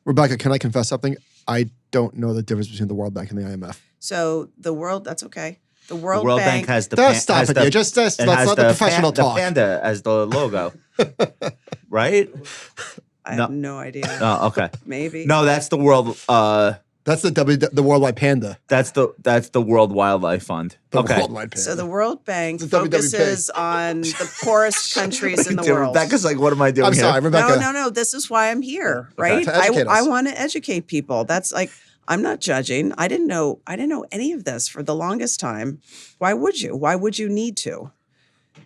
Rebecca, can I confess something? I don't know the difference between the World Bank and the IMF. So that's okay. The World Bank has the stop it. Just let's let the professional talk. The panda as the logo, right? I have no idea. Oh, okay. Maybe. No, that's the world. That's the Worldwide Panda. That's the World Wildlife Fund. Worldwide Panda. So the World Bank The focuses on the poorest countries in the world. Rebecca's like, what am I doing I'm here? sorry, Rebecca. No. This is why I'm here, right? To educate us. I want to educate people. That's like, I'm not judging. I didn't know any of this for the longest time. Why would you? Why would you need to?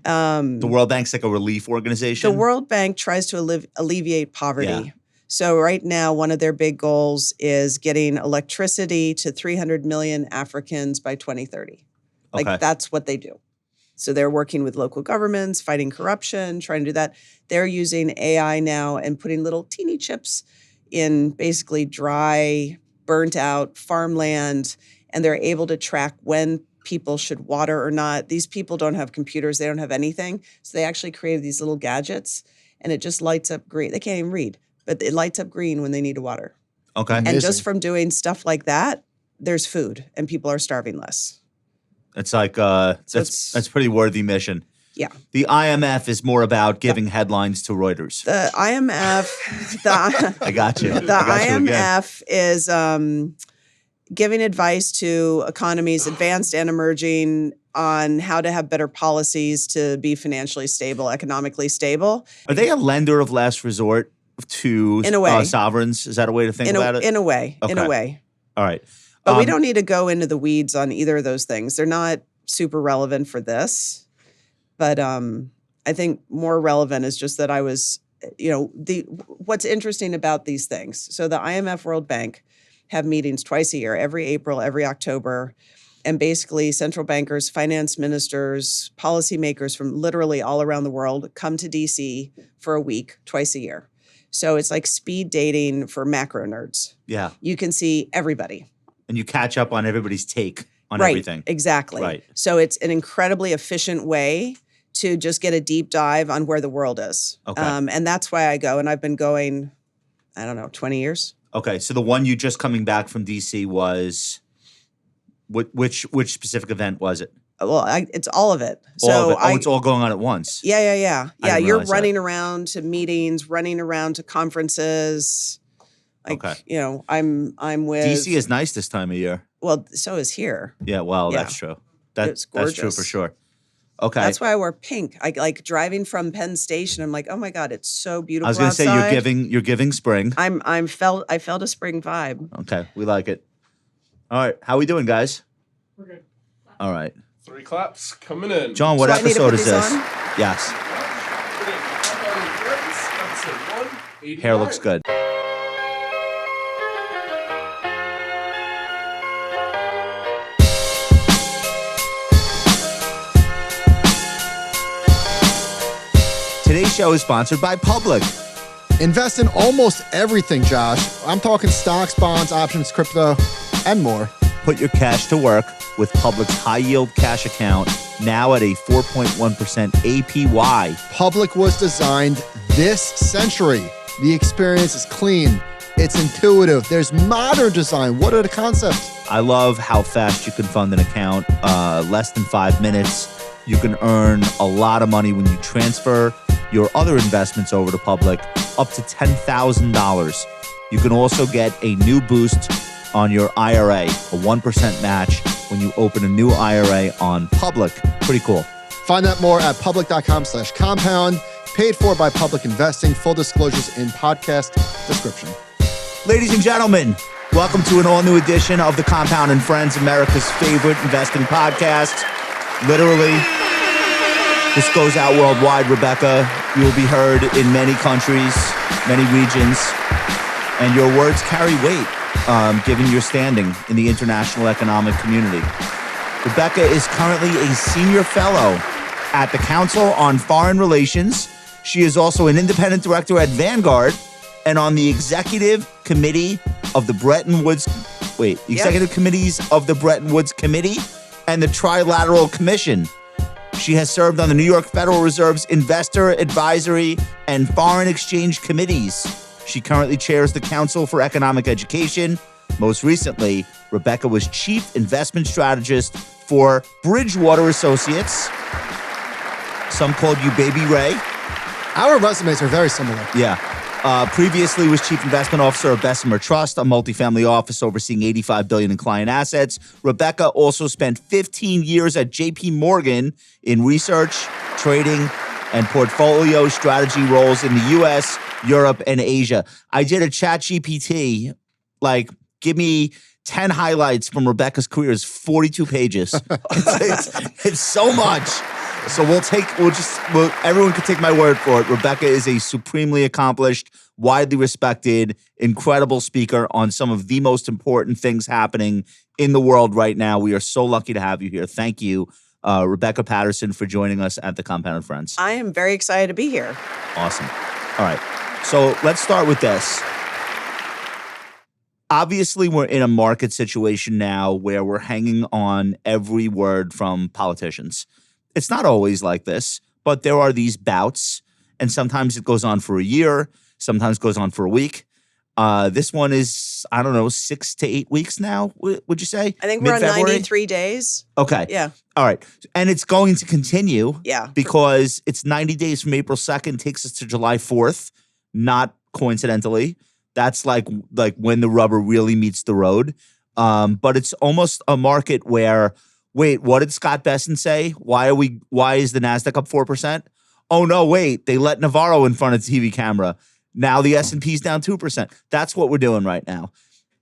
The World Bank's like a relief organization. The World Bank tries to alleviate poverty. Yeah. So right now, one of their big goals is getting electricity to 300 million Africans by 2030. Like that's what they do. So they're working with local governments, fighting corruption, trying to do that. They're using AI now and putting little teeny chips in basically dry, burnt out farmland, and they're able to track when people should water or not. These people don't have computers. They don't have anything. So they actually created these little gadgets, and it just lights up green. They can't even read, but it lights up green when they need to water. Okay. And just from doing stuff like that, there's food, and people are starving less. It's like that's pretty worthy mission. Yeah. The IMF is more about giving headlines to Reuters. The IMF, I got you. The IMF is giving advice to economies, advanced and emerging, on how to have better policies to be financially stable, economically stable. Are they a lender of last resort to in a way. Sovereigns? Is that a way to think about it? In a way. Okay. In a way. All right. But we don't need to go into the weeds on either of those things. They're not super relevant for this. But I think more relevant is just that I was, what's interesting about these things. So the IMF, World Bank have meetings twice a year, every April, every October. And basically central bankers, finance ministers, policymakers from literally all around the world come to DC for a week, twice a year. So it's like speed dating for macro nerds. Yeah. You can see everybody. And you catch up on everybody's take on right, everything. Exactly. Right. So it's an incredibly efficient way to just get a deep dive on where the world is. Okay. And that's why I go. And I've been going, 20 years. Okay. So the one you just coming back from DC was, which specific event was it? Well, it's all of it. It's all going on at once. Yeah. Yeah, you're running that. around to meetings, running around to conferences. I'm with DC is nice this time of year. Well, so is here. Yeah, well, that's true. That's true for sure. Okay. That's why I wear pink. I like driving from Penn Station. I'm like, oh my God, it's so beautiful. I was going to say you're giving spring. I felt a spring vibe. Okay, we like it. All right, how we doing, guys? We're good. All right. 3 claps coming in. John, what episode is this? On? Yes. Hair looks good. Today's show is sponsored by Public. Invest in almost everything, Josh. I'm talking stocks, bonds, options, crypto, and more. Put your cash to work with Public's high-yield cash account, now at a 4.1% APY. Public was designed this century. The experience is clean. It's intuitive. There's modern design. What are the concepts? I love how fast you can fund an account. Less than 5 minutes. You can earn a lot of money when you transfer your other investments over to Public, up to $10,000. You can also get a new boost on your IRA, a 1% match when you open a new IRA on Public. Pretty cool. Find out more at public.com/compound. Paid for by Public Investing. Full disclosures in podcast description. Ladies and gentlemen, welcome to an all-new edition of the Compound and Friends, America's favorite investing podcast. Literally, this goes out worldwide, Rebecca. You will be heard in many countries, many regions, and your words carry weight, given your standing in the international economic community. Rebecca is currently a senior fellow at the Council on Foreign Relations. She is also an independent director at Vanguard and on the executive committee of the Bretton Woods. Executive committees of the Bretton Woods Committee and the Trilateral Commission. She has served on the New York Federal Reserve's Investor Advisory and Foreign Exchange Committees. She currently chairs the Council for Economic Education. Most recently, Rebecca was Chief Investment Strategist for Bridgewater Associates. Some called you Baby Ray. Our resumes are very similar. Yeah. Previously was Chief Investment Officer of Bessemer Trust, a multifamily office overseeing $85 billion in client assets. Rebecca also spent 15 years at JP Morgan in research, trading, and portfolio strategy roles in the U.S., Europe, and Asia. I did a chat GPT, give me 10 highlights from Rebecca's career. It's 42 pages. It's so much. So everyone can take my word for it. Rebecca is a supremely accomplished, widely respected, incredible speaker on some of the most important things happening in the world right now. We are so lucky to have you here. Thank you, Rebecca Patterson, for joining us at the Compound and Friends. I am very excited to be here. Awesome. All right. So let's start with this. Obviously, we're in a market situation now where we're hanging on every word from politicians. It's not always like this, but there are these bouts, and sometimes it goes on for a year, sometimes goes on for a week. This one is, 6 to 8 weeks now, would you say? I think we're on 93 days. Okay. Yeah. All right. And it's going to continue. Yeah. Because it's 90 days from April 2nd, takes us to July 4th, not coincidentally. That's like when the rubber really meets the road. But it's almost a market where, wait, what did Scott Bessent say? Why is the NASDAQ up 4%? Oh no, wait, they let Navarro in front of the TV camera. Now the S&P's down 2%. That's what we're doing right now.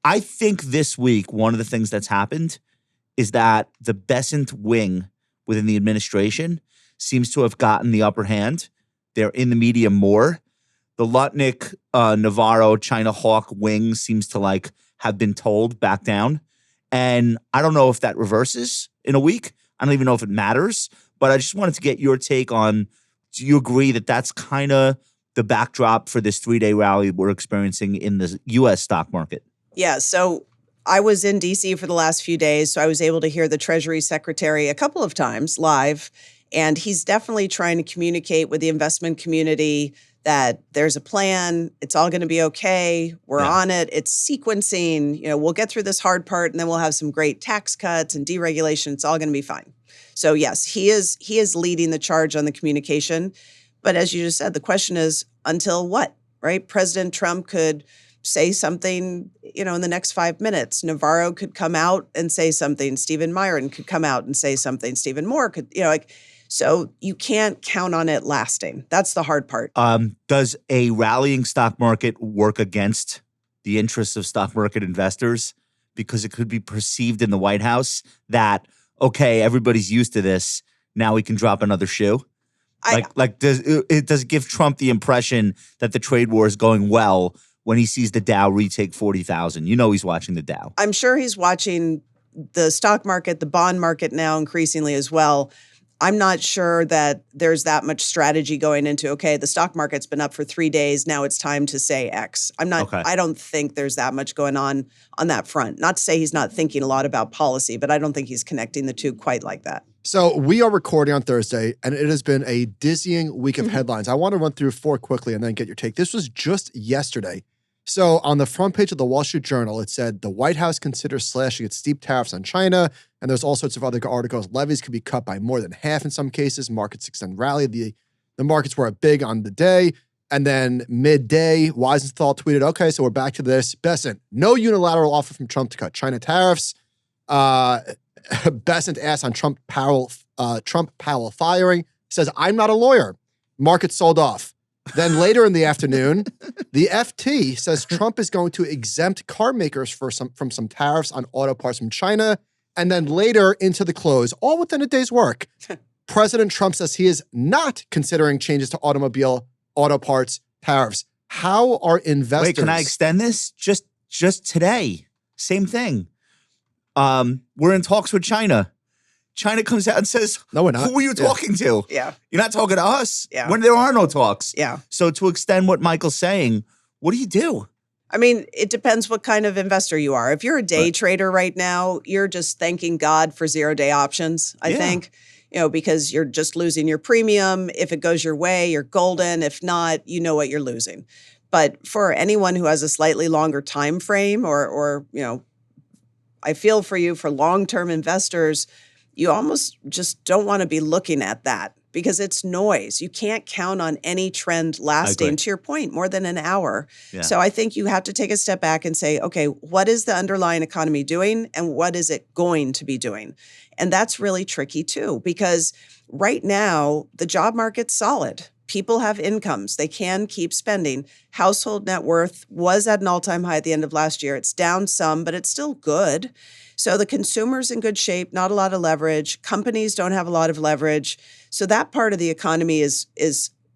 I think this week, one of the things that's happened is that the Bessent wing within the administration seems to have gotten the upper hand. They're in the media more. The Lutnick, Navarro, China Hawk wing seems to have been told back down. And I don't know if that reverses in a week. I don't even know if it matters. But I just wanted to get your take on, do you agree that that's kind of the backdrop for this 3-day rally we're experiencing in the U.S. stock market? Yeah, so I was in D.C. for the last few days, so I was able to hear the Treasury Secretary a couple of times live. And he's definitely trying to communicate with the investment community that there's a plan, it's all going to be okay, we're on it, it's sequencing, we'll get through this hard part and then we'll have some great tax cuts and deregulation, it's all going to be fine. So yes, he is leading the charge on the communication. But as you just said, the question is, until what, right? President Trump could say something, in the next 5 minutes. Navarro could come out and say something. Stephen Myron could come out and say something. Stephen Moore could, so you can't count on it lasting. That's the hard part. Does a rallying stock market work against the interests of stock market investors? Because it could be perceived in the White House that, okay, everybody's used to this. Now we can drop another shoe. Does it give Trump the impression that the trade war is going well when he sees the Dow retake 40,000? He's watching the Dow. I'm sure he's watching the stock market, the bond market now increasingly as well. I'm not sure that there's that much strategy going into, okay, the stock market's been up for 3 days. Now it's time to say X. I don't think there's that much going on that front. Not to say he's not thinking a lot about policy, but I don't think he's connecting the two quite like that. So we are recording on Thursday, and it has been a dizzying week of headlines. I want to run through 4 quickly and then get your take. This was just yesterday. So on the front page of the Wall Street Journal, it said the White House considers slashing its steep tariffs on China. And there's all sorts of other articles. Levies could be cut by more than half in some cases. Markets extend rally. The markets were up big on the day. And then midday, Weisenthal tweeted, okay, so we're back to this. Bessent, no unilateral offer from Trump to cut China tariffs. Bessent asked on Trump Powell firing. Says, I'm not a lawyer. Market sold off. Then later in the afternoon, the FT says Trump is going to exempt car makers from some tariffs on auto parts from China. And then later into the close, all within a day's work, President Trump says he is not considering changes to auto parts tariffs. How are investors? Wait, can I extend this? Just today, same thing. We're in talks with China. China comes out and says, no, we're not. Who are you talking to? Yeah. You're not talking to us. Yeah. When there are no talks. Yeah. So to extend what Michael's saying, what do you do? I mean, it depends what kind of investor you are. If you're a day trader right now, you're just thanking God for 0-day options, I think, because you're just losing your premium. If it goes your way, you're golden. If not, you know what you're losing. But for anyone who has a slightly longer time frame or I feel for you for long-term investors, you almost just don't want to be looking at that because it's noise. You can't count on any trend lasting, to your point, more than an hour. Yeah. So I think you have to take a step back and say, okay, what is the underlying economy doing and what is it going to be doing? And that's really tricky too, because right now the job market's solid. People have incomes. They can keep spending. Household net worth was at an all-time high at the end of last year. It's down some, but it's still good. So the consumer's in good shape, not a lot of leverage. Companies don't have a lot of leverage. So that part of the economy is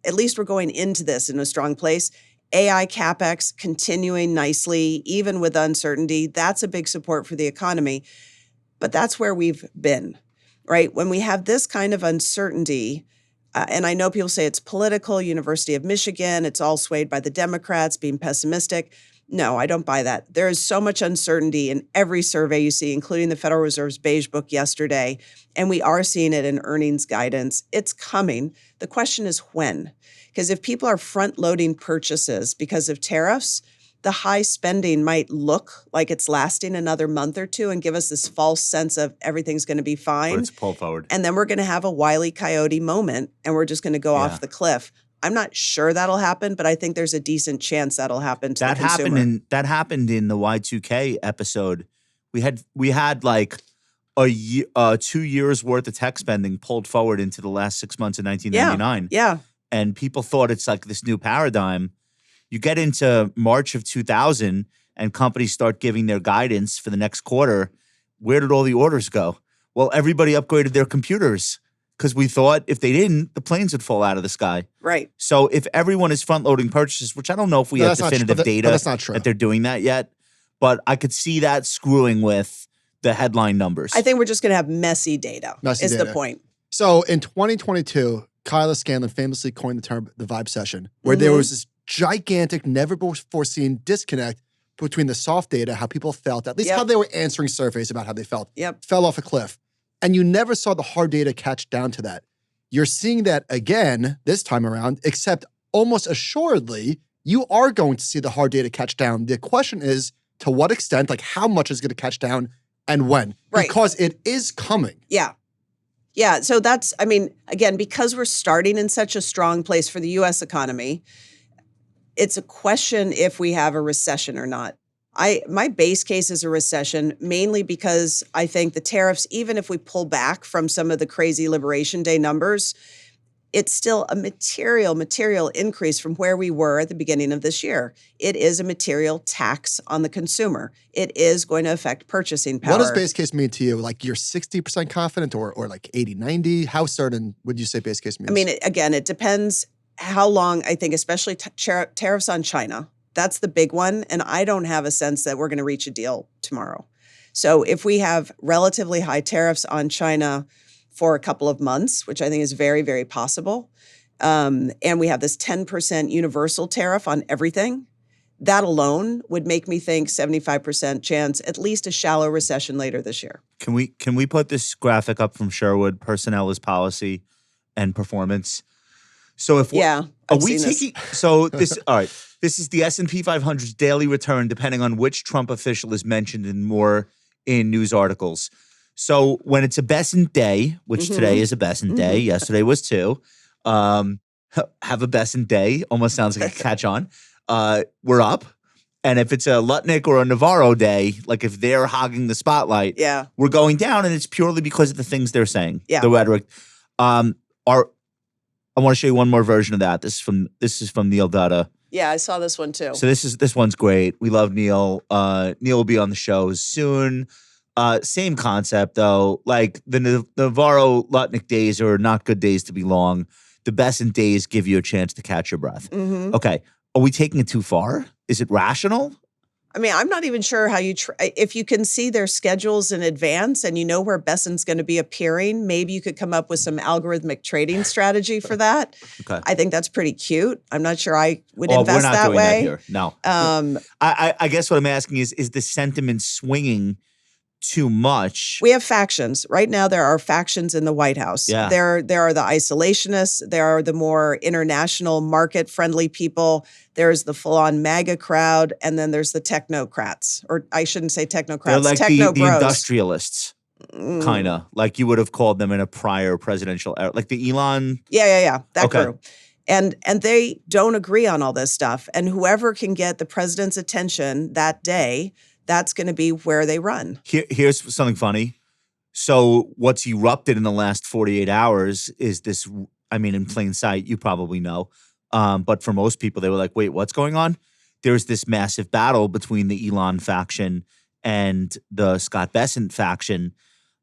at least we're going into this in a strong place. AI CapEx continuing nicely, even with uncertainty. That's a big support for the economy. But that's where we've been, right? When we have this kind of uncertainty, and I know people say it's political, University of Michigan, it's all swayed by the Democrats being pessimistic. No, I don't buy that. There is so much uncertainty in every survey you see, including the Federal Reserve's Beige Book yesterday, and we are seeing it in earnings guidance. It's coming. The question is when. Because if people are front-loading purchases because of tariffs, the high spending might look like it's lasting another month or two and give us this false sense of everything's going to be fine. But it's pull forward. And then we're going to have a Wile E. Coyote moment and we're just going to go off the cliff. I'm not sure that'll happen, but I think there's a decent chance that'll happen to the consumer. That happened in the Y2K episode. We had like a year, 2 years worth of tech spending pulled forward into the last 6 months of 1999. Yeah. And people thought it's like this new paradigm. You get into March of 2000 and companies start giving their guidance for the next quarter. Where did all the orders go? Well, everybody upgraded their computers because we thought if they didn't, the planes would fall out of the sky. Right. So if everyone is front-loading purchases, which I don't know if we have definitive data that's not true. that they're doing that yet, but I could see that screwing with the headline numbers. I think we're just going to have messy data is the point. So in 2022, Kyla Scanlon famously coined the term the vibe session, where there was this gigantic, never before seen disconnect between the soft data, how people felt, at least how they were answering surveys about how they felt, fell off a cliff. And you never saw the hard data catch down to that. You're seeing that again this time around, except almost assuredly, you are going to see the hard data catch down. The question is, to what extent, like how much is going to catch down and when? Right. Because it is coming. Yeah. Yeah. So that's, I mean, again, because we're starting in such a strong place for the U.S. economy, it's a question if we have a recession or not. My base case is a recession, mainly because I think the tariffs, even if we pull back from some of the crazy Liberation Day numbers, it's still a material increase from where we were at the beginning of this year. It is a material tax on the consumer. It is going to affect purchasing power. What does base case mean to you? Like you're 60% confident or like 80, 90? How certain would you say base case means? I mean, again, it depends how long, I think, especially tariffs on China. That's the big one. And I don't have a sense that we're going to reach a deal tomorrow. So if we have relatively high tariffs on China for a couple of months, which I think is very, very possible, and we have this 10% universal tariff on everything, that alone would make me think 75% chance, at least a shallow recession later this year. Can we put this graphic up from Sherwood? Personnel is policy and performance. So if are we taking so this all right, this is the S&P 500's daily return depending on which Trump official is mentioned in news articles. So when it's a Besant day, which today is a Besant day, yesterday was too, have a Besant day, almost sounds like a catch on. We're up. And if it's a Lutnick or a Navarro day, like if they're hogging the spotlight, we're going down, and it's purely because of the things they're saying, the rhetoric. I want to show you one more version of that. This is from Neil Dutta. Yeah, I saw this one too. So this one's great. We love Neil. Neil will be on the show soon. Same concept though. Like the Navarro Lutnick days are not good days to be long. The Besant days give you a chance to catch your breath. Okay, are we taking it too far? Is it rational? I mean, I'm not even sure how you if you can see their schedules in advance and you know where Besant's going to be appearing, maybe you could come up with some algorithmic trading strategy for that. Okay. I think that's pretty cute. I'm not sure I would invest that way. That here. No. I guess what I'm asking is the sentiment swinging too much. We have factions. Right now, there are factions in the White House. Yeah. There are the isolationists. There are the more international market-friendly people. There's the full-on MAGA crowd. And then there's the technocrats. Or I shouldn't say technocrats, They're like techno the bros. industrialists, kind of. Like you would have called them in a prior presidential era. Like the Elon. Yeah. That Okay. crew. And they don't agree on all this stuff. And whoever can get the president's attention that day, that's going to be where they run. Here's something funny. So what's erupted in the last 48 hours is this, I mean, in plain sight, you probably know. But for most people, they were like, wait, what's going on? There's this massive battle between the Elon faction and the Scott Bessent faction.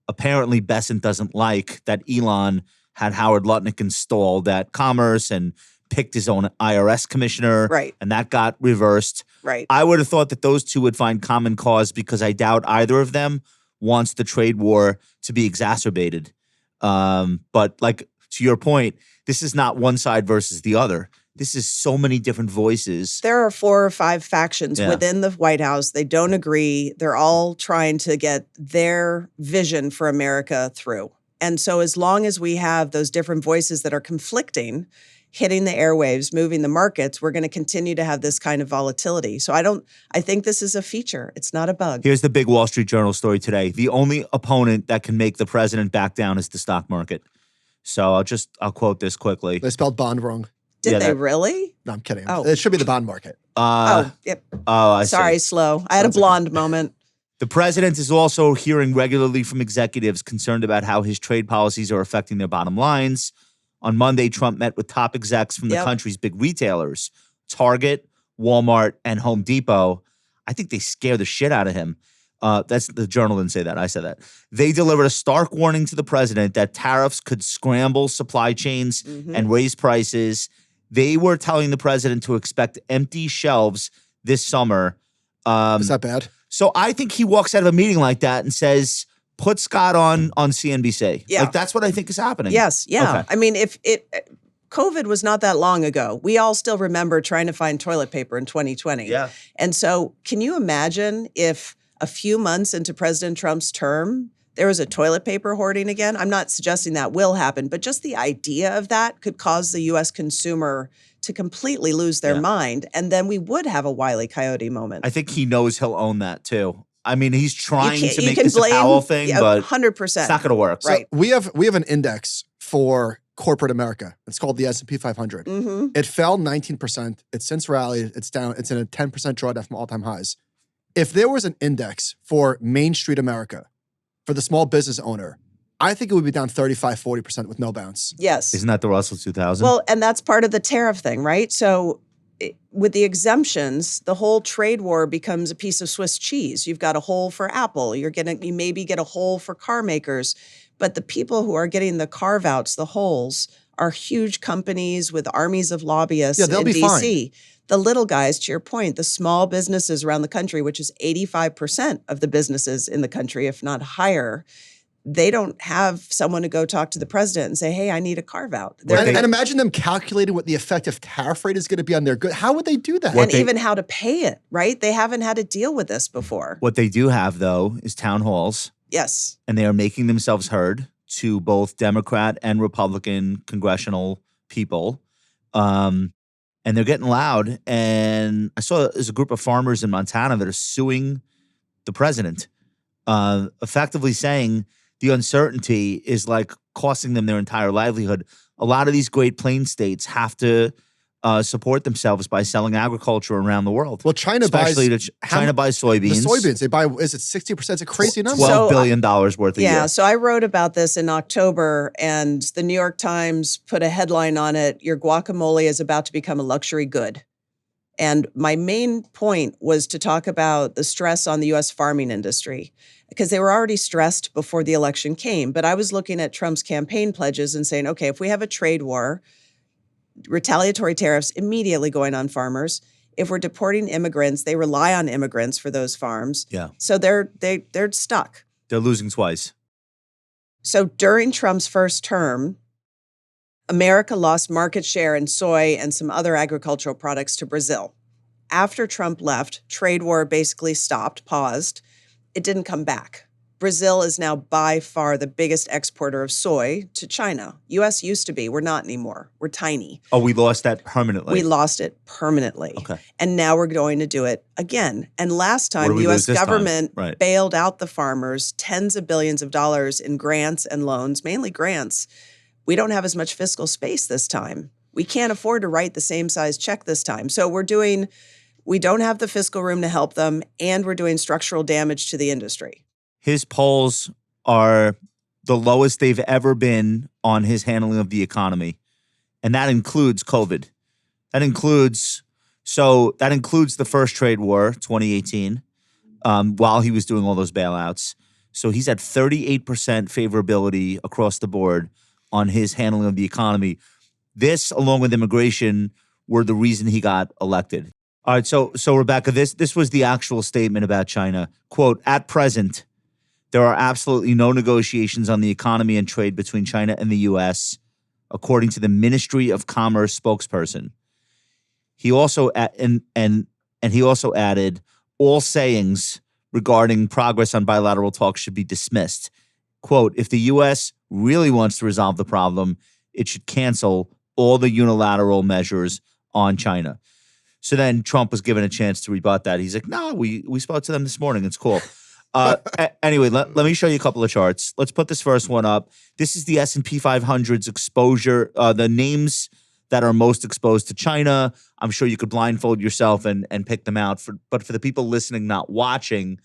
Apparently, Bessent doesn't like that Elon had Howard Lutnick installed at Commerce and picked his own IRS commissioner. Right. And that got reversed. Right. I would have thought that those two would find common cause because I doubt either of them wants the trade war to be exacerbated. But like to your point, this is not one side versus the other. This is so many different voices. There are 4 or 5 factions within the White House. They don't agree. They're all trying to get their vision for America through. And so as long as we have those different voices that are conflicting, hitting the airwaves, moving the markets, we're going to continue to have this kind of volatility. So I think this is a feature. It's not a bug. Here's the big Wall Street Journal story today. The only opponent that can make the president back down is the stock market. So I'll quote this quickly. They spelled bond wrong. Did they really? No, I'm kidding. Oh. It should be the bond market. Yep. I Sorry, see. slow. I had a blonde moment. The president is also hearing regularly from executives concerned about how his trade policies are affecting their bottom lines. On Monday, Trump met with top execs from the country's big retailers, Target, Walmart, and Home Depot. I think they scare the shit out of him. That's the Journal didn't say that. I said that. They delivered a stark warning to the president that tariffs could scramble supply chains and raise prices. They were telling the president to expect empty shelves this summer. Is that bad? So I think he walks out of a meeting like that and says, put Scott on CNBC. Yeah. Like that's what I think is happening. Yes. Yeah. Okay. I mean, COVID was not that long ago. We all still remember trying to find toilet paper in 2020. Yeah. And so can you imagine if a few months into President Trump's term, there was a toilet paper hoarding again? I'm not suggesting that will happen, but just the idea of that could cause the U.S. consumer to completely lose their mind. And then we would have a Wile E. Coyote moment. I think he knows he'll own that too. I mean, he's trying to make can this blame, a Powell thing, but 100%. it's not going to work. Right. So we have an index for corporate America. It's called the S&P 500. It fell 19%. It's since rallied. It's down. It's in a 10% drawdown from all-time highs. If there was an index for Main Street America, for the small business owner, I think it would be down 35, 40% with no bounce. Yes. Isn't that the Russell 2000? Well, and that's part of the tariff thing, right? So with the exemptions, the whole trade war becomes a piece of Swiss cheese. You've got a hole for Apple. You maybe get a hole for car makers. But the people who are getting the carve-outs, the holes, are huge companies with armies of lobbyists they'll in be D.C. The little guys, to your point, the small businesses around the country, which is 85% of the businesses in the country, if not higher, they don't have someone to go talk to the president and say, hey, I need a carve out. And imagine them calculating what the effective tariff rate is going to be on their goods. How would they do that? And even how to pay it, right? They haven't had to deal with this before. What they do have, though, is town halls. Yes. And they are making themselves heard to both Democrat and Republican congressional people. And they're getting loud. And I saw there's a group of farmers in Montana that are suing the president, effectively saying the uncertainty is like costing them their entire livelihood. A lot of these Great Plains states have to support themselves by selling agriculture around the world. Well, China buys soybeans. The soybeans, they buy, is it 60%? It's a crazy number. $12 billion worth a year. Yeah, so I wrote about this in October, and the New York Times put a headline on it, your guacamole is about to become a luxury good. And my main point was to talk about the stress on the U.S. farming industry, because they were already stressed before the election came. But I was looking at Trump's campaign pledges and saying, okay, if we have a trade war, retaliatory tariffs immediately going on farmers. If we're deporting immigrants, they rely on immigrants for those farms. Yeah. So they're stuck. They're losing twice. So during Trump's first term, America lost market share in soy and some other agricultural products to Brazil. After Trump left, trade war basically stopped, paused. It didn't come back. Brazil is now by far the biggest exporter of soy to China. U.S. used to be. We're not anymore. We're tiny. Oh, we lost that permanently. We lost it permanently. Okay. And now we're going to do it again. And last time, the U.S. government bailed out the farmers tens of billions of dollars in grants and loans, mainly grants. We don't have as much fiscal space this time. We can't afford to write the same size check this time. So we don't have the fiscal room to help them, and we're doing structural damage to the industry. His polls are the lowest they've ever been on his handling of the economy. And that includes COVID. That includes the first trade war, 2018, while he was doing all those bailouts. So he's at 38% favorability across the board on his handling of the economy. This, along with immigration, were the reason he got elected. All right, so Rebecca, this was the actual statement about China. Quote, at present, there are absolutely no negotiations on the economy and trade between China and the U.S., according to the Ministry of Commerce spokesperson. He also he also added, all sayings regarding progress on bilateral talks should be dismissed. Quote, if the U.S. really wants to resolve the problem, it should cancel all the unilateral measures on China. So then Trump was given a chance to rebut that. He's like, no, we spoke to them this morning. It's cool. Anyway, let me show you a couple of charts. Let's put this first one up. This is the S&P 500's exposure, the names that are most exposed to China. I'm sure you could blindfold yourself and pick them out. But for the people listening, not watching,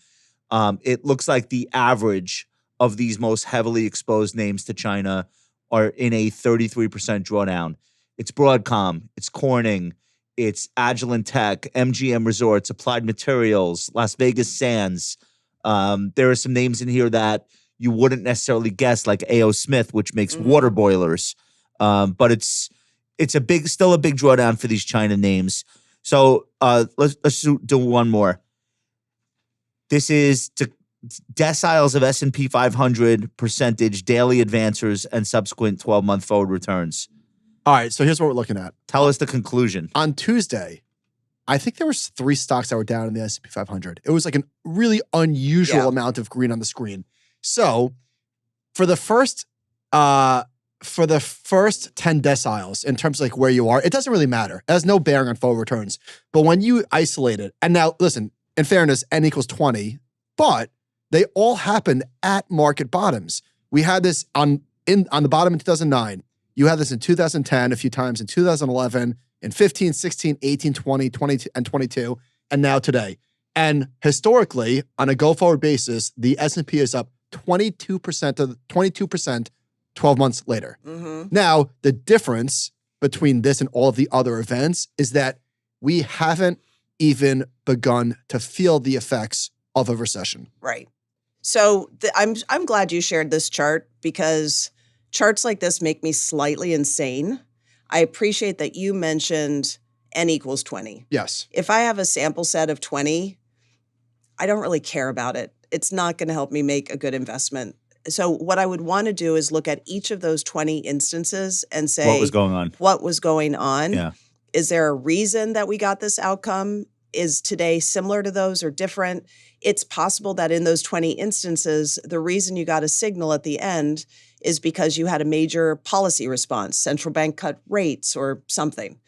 it looks like the average of these most heavily exposed names to China are in a 33% drawdown. It's Broadcom, it's Corning, it's Agilent Tech, MGM Resorts, Applied Materials, Las Vegas Sands. There are some names in here that you wouldn't necessarily guess, like A.O. Smith, which makes water boilers. But it's still a big drawdown for these China names. So let's do one more. This is deciles of S&P 500 percentage daily advancers and subsequent 12-month forward returns. All right, so here's what we're looking at. Tell us the conclusion. On Tuesday, I think there was 3 stocks that were down in the S&P 500. It was like an really unusual amount of green on the screen. So for the first 10 deciles, in terms of like where you are, it doesn't really matter. It has no bearing on forward returns. But when you isolate it, and now listen, in fairness, N equals 20, but they all happened at market bottoms. We had this on the bottom in 2009. You had this in 2010 a few times, in 2011, in 15, 16, 18, 20, 22, and 22, and now today. And historically, on a go-forward basis, the S&P is up 22% 12 months later. Mm-hmm. Now, the difference between this and all of the other events is that we haven't even begun to feel the effects of a recession. Right. So I'm glad you shared this chart, because charts like this make me slightly insane. I appreciate that you mentioned N equals 20. Yes. If I have a sample set of 20, I don't really care about it. It's not going to help me make a good investment. So what I would want to do is look at each of those 20 instances and say, what was going on? Yeah. Is there a reason that we got this outcome? Is today similar to those or different? It's possible that in those 20 instances, the reason you got a signal at the end is because you had a major policy response, central bank cut rates or something.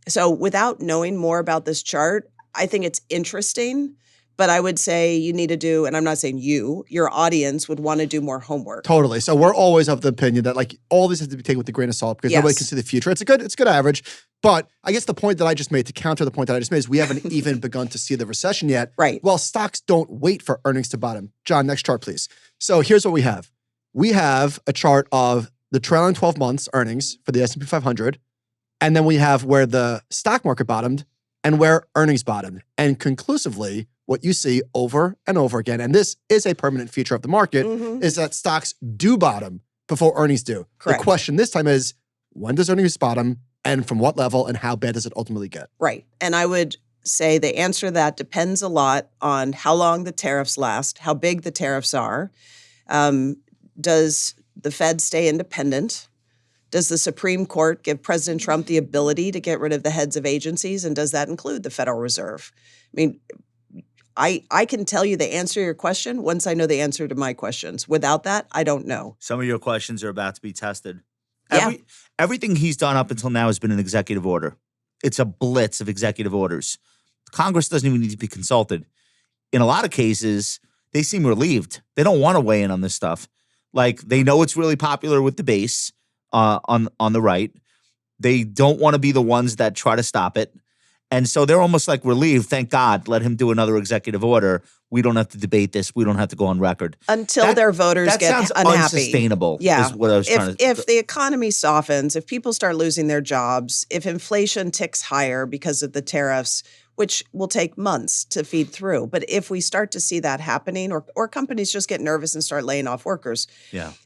So without knowing more about this chart, I think it's interesting, but I would say you need to do, and I'm not saying your audience would want to do more homework. Totally. So we're always of the opinion that like all this has to be taken with a grain of salt, because nobody can see the future. It's a good average. But I guess the point that I just made, to counter the point that I just made, is we haven't even begun to see the recession yet. Right. Well, stocks don't wait for earnings to bottom. John, next chart, please. So here's what we have. We have a chart of the trailing 12 months earnings for the S&P 500. And then we have where the stock market bottomed and where earnings bottomed. And conclusively, what you see over and over again, and this is a permanent feature of the market, is that stocks do bottom before earnings do. Correct. The question this time is, when does earnings bottom, and from what level, and how bad does it ultimately get? Right. And I would say the answer to that depends a lot on how long the tariffs last, how big the tariffs are. Does the Fed stay independent? Does the Supreme Court give President Trump the ability to get rid of the heads of agencies? And does that include the Federal Reserve? I mean, I can tell you the answer to your question once I know the answer to my questions. Without that, I don't know. Some of your questions are about to be tested. Yeah. Everything he's done up until now has been an executive order. It's a blitz of executive orders. Congress doesn't even need to be consulted. In a lot of cases, they seem relieved. They don't want to weigh in on this stuff. Like, they know it's really popular with the base on the right. They don't want to be the ones that try to stop it. And so they're almost like relieved. Thank God, let him do another executive order. We don't have to debate this. We don't have to go on record. Until their voters get sounds unhappy. Unsustainable. Yeah. Is what I was trying to. If the economy softens, if people start losing their jobs, if inflation ticks higher because of the tariffs, which will take months to feed through. But if we start to see that happening, or companies just get nervous and start laying off workers,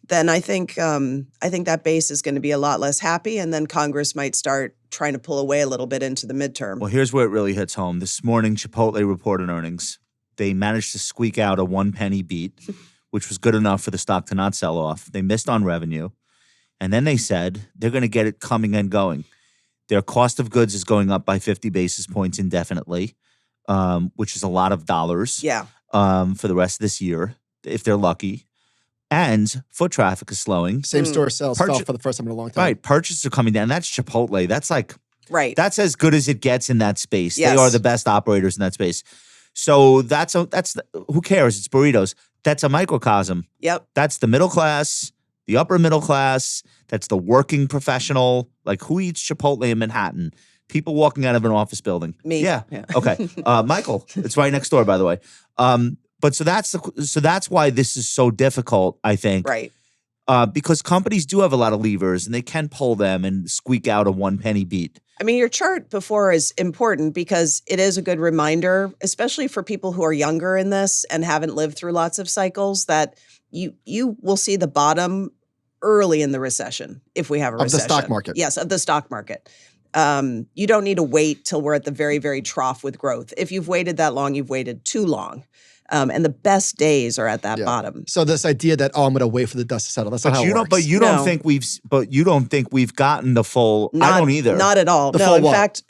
then I think that base is going to be a lot less happy, and then Congress might start trying to pull away a little bit into the midterm. Well, here's where it really hits home. This morning, Chipotle reported earnings. They managed to squeak out a 1 penny beat, which was good enough for the stock to not sell off. They missed on revenue, and then they said they're going to get it coming and going. Their cost of goods is going up by 50 basis points indefinitely, which is a lot of dollars for the rest of this year, if they're lucky. And foot traffic is slowing. Same store sales fell for the first time in a long time. Right. Purchases are coming down. That's Chipotle. That's like, that's as good as it gets in that space. Yes. They are the best operators in that space. So who cares? It's burritos. That's a microcosm. Yep. That's the middle class, the upper middle class. That's the working professional. Like, who eats Chipotle in Manhattan? People walking out of an office building. Me. Yeah. Okay. Michael, it's right next door, by the way. But so that's why this is so difficult, I think. Right. Because companies do have a lot of levers, and they can pull them and squeak out a 1 penny beat. I mean, your chart before is important because it is a good reminder, especially for people who are younger in this and haven't lived through lots of cycles, that you will see the bottom early in the recession, if we have a recession. Of the stock market. Yes, of the stock market. You don't need to wait till we're at the very, very trough with growth. If you've waited that long, you've waited too long. And the best days are at that bottom. So this idea that, I'm going to wait for the dust to settle, that's not how it works. But you don't think we've gotten the full, I don't either. Not at all. In fact,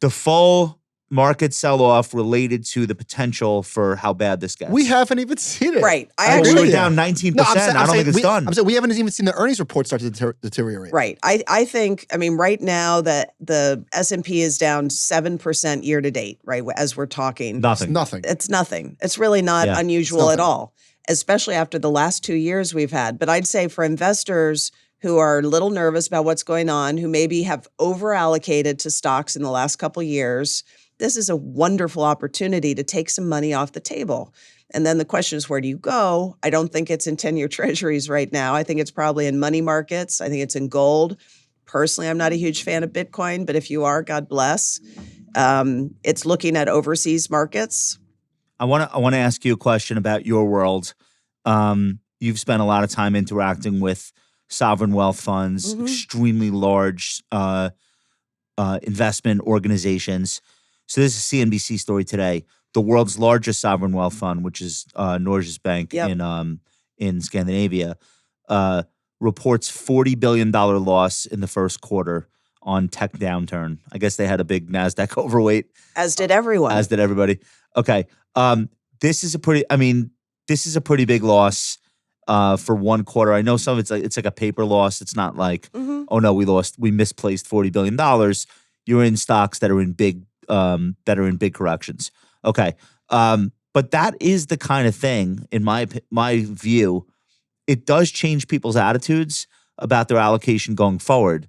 the full market sell-off related to the potential for how bad this gets. We haven't even seen it. Right. We were down 19%. I don't think it's done. I'm saying we haven't even seen the earnings report start to deteriorate. Right. I think, right now that the S&P is down 7% year to date, right, as we're talking. Nothing. It's nothing. It's really not unusual at all, especially after the last 2 years we've had. But I'd say for investors who are a little nervous about what's going on, who maybe have over-allocated to stocks in the last couple of years, this is a wonderful opportunity to take some money off the table. And then the question is, where do you go? I don't think it's in 10-year treasuries right now. I think it's probably in money markets. I think it's in gold. Personally, I'm not a huge fan of Bitcoin, but if you are, God bless. It's looking at overseas markets. I want to ask you a question about your world. You've spent a lot of time interacting with sovereign wealth funds, extremely large investment organizations. So this is a CNBC story today. The world's largest sovereign wealth fund, which is Norges Bank in Scandinavia, reports $40 billion loss in the first quarter on tech downturn. I guess they had a big NASDAQ overweight. As did everyone. As did everybody. Okay. This is a pretty big loss for one quarter. I know some of it's like a paper loss. It's not like, oh no, we misplaced $40 billion. You're in stocks that are in big corrections. Okay. But that is the kind of thing, in my view, it does change people's attitudes about their allocation going forward,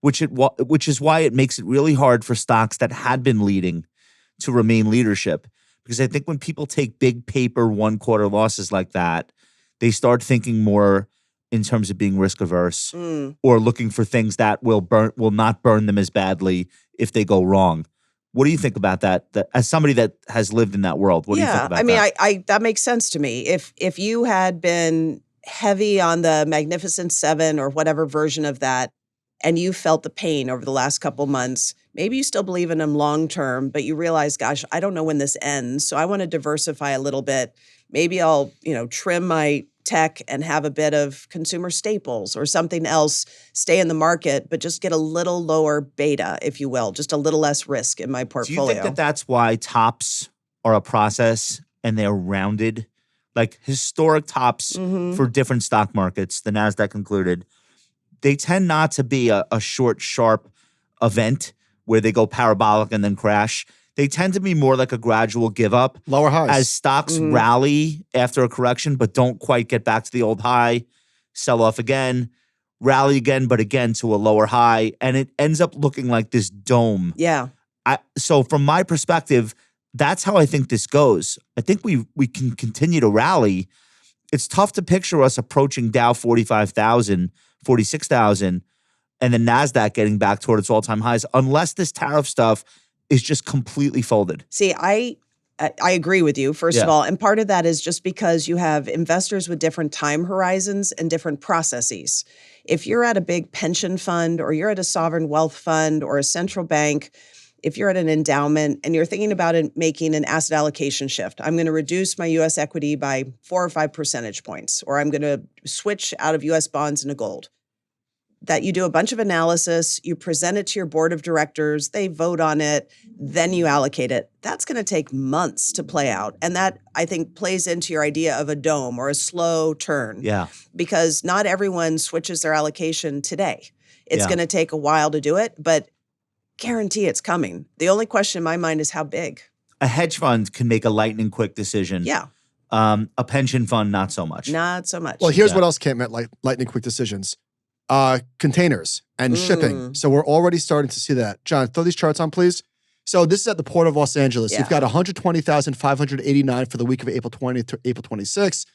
which is why it makes it really hard for stocks that had been leading to remain leadership. Because I think when people take big paper 1 quarter losses like that, they start thinking more in terms of being risk averse or looking for things that will not burn them as badly if they go wrong. What do you think about that? As somebody that has lived in that world, what do you think about that? I that makes sense to me. If you had been heavy on the Magnificent Seven or whatever version of that, and you felt the pain over the last couple months, maybe you still believe in them long term, but you realize, gosh, I don't know when this ends, so I want to diversify a little bit. Maybe I'll, trim my tech and have a bit of consumer staples or something else, stay in the market, but just get a little lower beta, if you will, just a little less risk in my portfolio. Do you think that that's why Topps are a process and they're rounded, like historic tops for different stock markets, the NASDAQ included, they tend not to be a short, sharp event where they go parabolic and then crash. They tend to be more like a gradual give up. Lower highs. As stocks rally after a correction but don't quite get back to the old high, sell off again, rally again, but again to a lower high. And it ends up looking like this dome. Yeah. So from my perspective, that's how I think this goes. I think we can continue to rally. It's tough to picture us approaching Dow 45,000, 46,000, and the NASDAQ getting back toward its all-time highs unless this tariff stuff is just completely folded. See, I agree with you, first of all. And part of that is just because you have investors with different time horizons and different processes. If you're at a big pension fund or you're at a sovereign wealth fund or a central bank, if you're at an endowment and you're thinking about making an asset allocation shift, I'm going to reduce my U.S. equity by 4 or 5 percentage points, or I'm going to switch out of U.S. bonds into gold. That you do a bunch of analysis, you present it to your board of directors, they vote on it, then you allocate it. That's going to take months to play out. And that, I think, plays into your idea of a dome or a slow turn. Yeah. Because not everyone switches their allocation today. It's going to take a while to do it, but guarantee it's coming. The only question in my mind is how big. A hedge fund can make a lightning quick decision. Yeah. A pension fund, not so much. Not so much. Well, here's what else can't make lightning quick decisions. Containers and shipping. So we're already starting to see that. John, throw these charts on, please. So this is at the Port of Los Angeles. You've got 120,589 for the week of April 20 to April 26.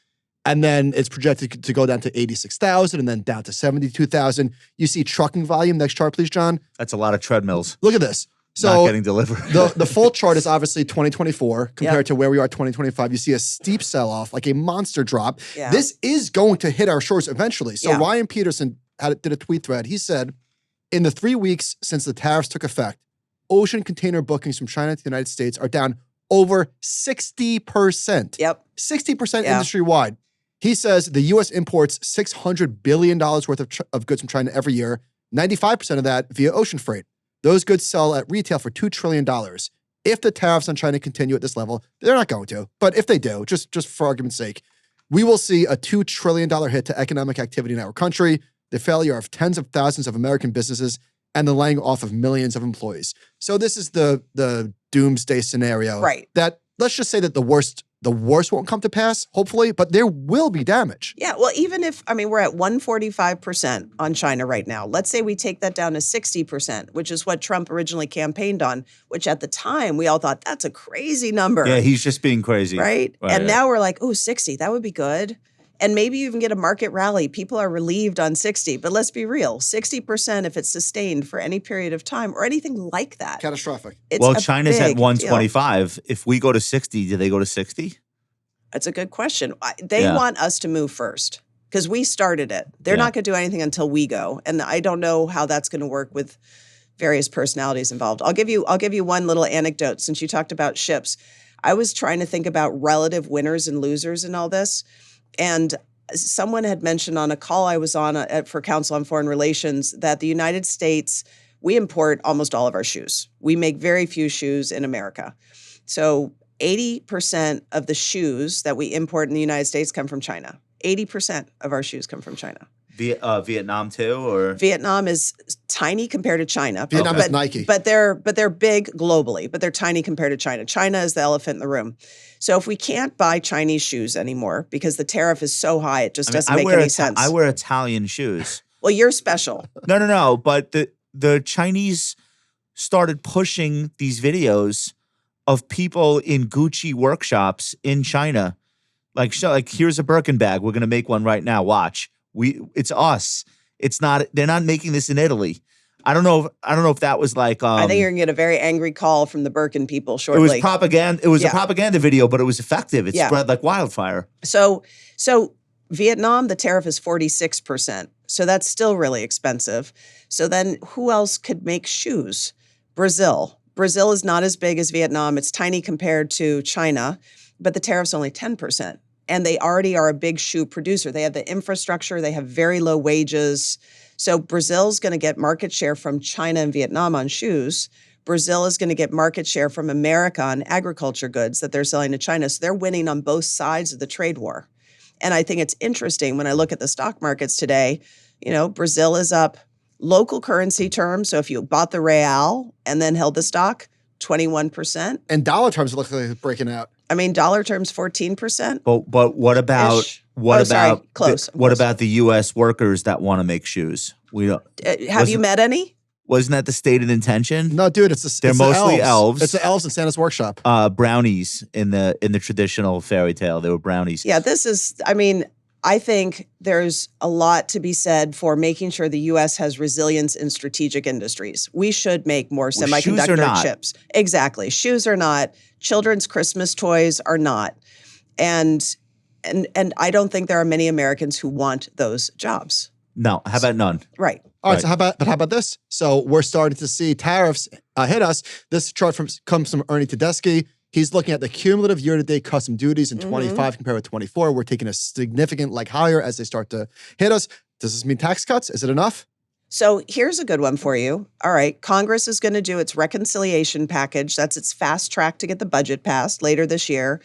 And then it's projected to go down to 86,000 and then down to 72,000. You see trucking volume. Next chart, please, John. That's a lot of treadmills. Look at this. So not getting delivered. the full chart is obviously 2024 compared to where we are 2025. You see a steep sell-off, like a monster drop. Yeah. This is going to hit our shores eventually. So Ryan Peterson did a tweet thread. He said, in the 3 weeks since the tariffs took effect, ocean container bookings from China to the United States are down over 60%. Yep. 60% industry-wide. He says the U.S. imports $600 billion worth of goods from China every year, 95% of that via ocean freight. Those goods sell at retail for $2 trillion. If the tariffs on China continue at this level, they're not going to, but if they do, just for argument's sake, we will see a $2 trillion hit to economic activity in our country, the failure of tens of thousands of American businesses, and the laying off of millions of employees. So this is the doomsday scenario. Right. That, let's just say that the worst won't come to pass, hopefully, but there will be damage. Yeah, well, even if, we're at 145% on China right now. Let's say we take that down to 60%, which is what Trump originally campaigned on, which at the time we all thought that's a crazy number. Yeah, he's just being crazy. Right? And now we're like, 60, that would be good. And maybe you even get a market rally. People are relieved on 60, but let's be real, 60% if it's sustained for any period of time or anything like that. Catastrophic. It's China's at big 125. Deal. If we go to 60, do they go to 60? That's a good question. They want us to move first because we started it. They're not going to do anything until we go. And I don't know how that's going to work with various personalities involved. I'll give you one little anecdote since you talked about ships. I was trying to think about relative winners and losers in all this. And someone had mentioned on a call I was on for Council on Foreign Relations that the United States, we import almost all of our shoes. We make very few shoes in America. So 80% of the shoes that we import in the United States come from China. 80% of our shoes come from China. Vietnam too, or Vietnam is tiny compared to China. Vietnam is Nike, but they're big globally. But they're tiny compared to China. China is the elephant in the room. So if we can't buy Chinese shoes anymore because the tariff is so high, it just doesn't make any sense. I wear Italian shoes. Well, you're special. No. But the Chinese started pushing these videos of people in Gucci workshops in China, like here's a Birkin bag. We're gonna make one right now. Watch. It's us. It's not. They're not making this in Italy. I don't know if that was like. I think you're gonna get a very angry call from the Birkin people shortly. It was propaganda. It was a propaganda video, but it was effective. It spread like wildfire. So Vietnam, the tariff is 46%. So that's still really expensive. So then who else could make shoes? Brazil. Brazil is not as big as Vietnam. It's tiny compared to China, but the tariff's only 10%. And they already are a big shoe producer. They have the infrastructure. They have very low wages. So Brazil's going to get market share from China and Vietnam on shoes. Brazil is going to get market share from America on agriculture goods that they're selling to China. So they're winning on both sides of the trade war. And I think it's interesting when I look at the stock markets today, Brazil is up local currency terms. So if you bought the real and then held the stock, 21%. And dollar terms look like it's breaking out. I mean, dollar terms, 14%. But what about close? What about the U.S. workers that want to make shoes? We don't. Have you met any? Wasn't that the stated intention? No, dude, they're mostly elves. It's the elves in Santa's workshop. Brownies in the traditional fairy tale. They were brownies. Yeah, I think there's a lot to be said for making sure the U.S. has resilience in strategic industries. We should make more semiconductor chips. Exactly. Shoes are not. Children's Christmas toys are not. And I don't think there are many Americans who want those jobs. No. How about none? Right. All right. So how about this? So we're starting to see tariffs hit us. This chart comes from Ernie Tedeschi. He's looking at the cumulative year-to-date custom duties in 25 compared with 24. We're taking a significant leg higher as they start to hit us. Does this mean tax cuts? Is it enough? So here's a good one for you. All right. Congress is going to do its reconciliation package. That's its fast track to get the budget passed later this year.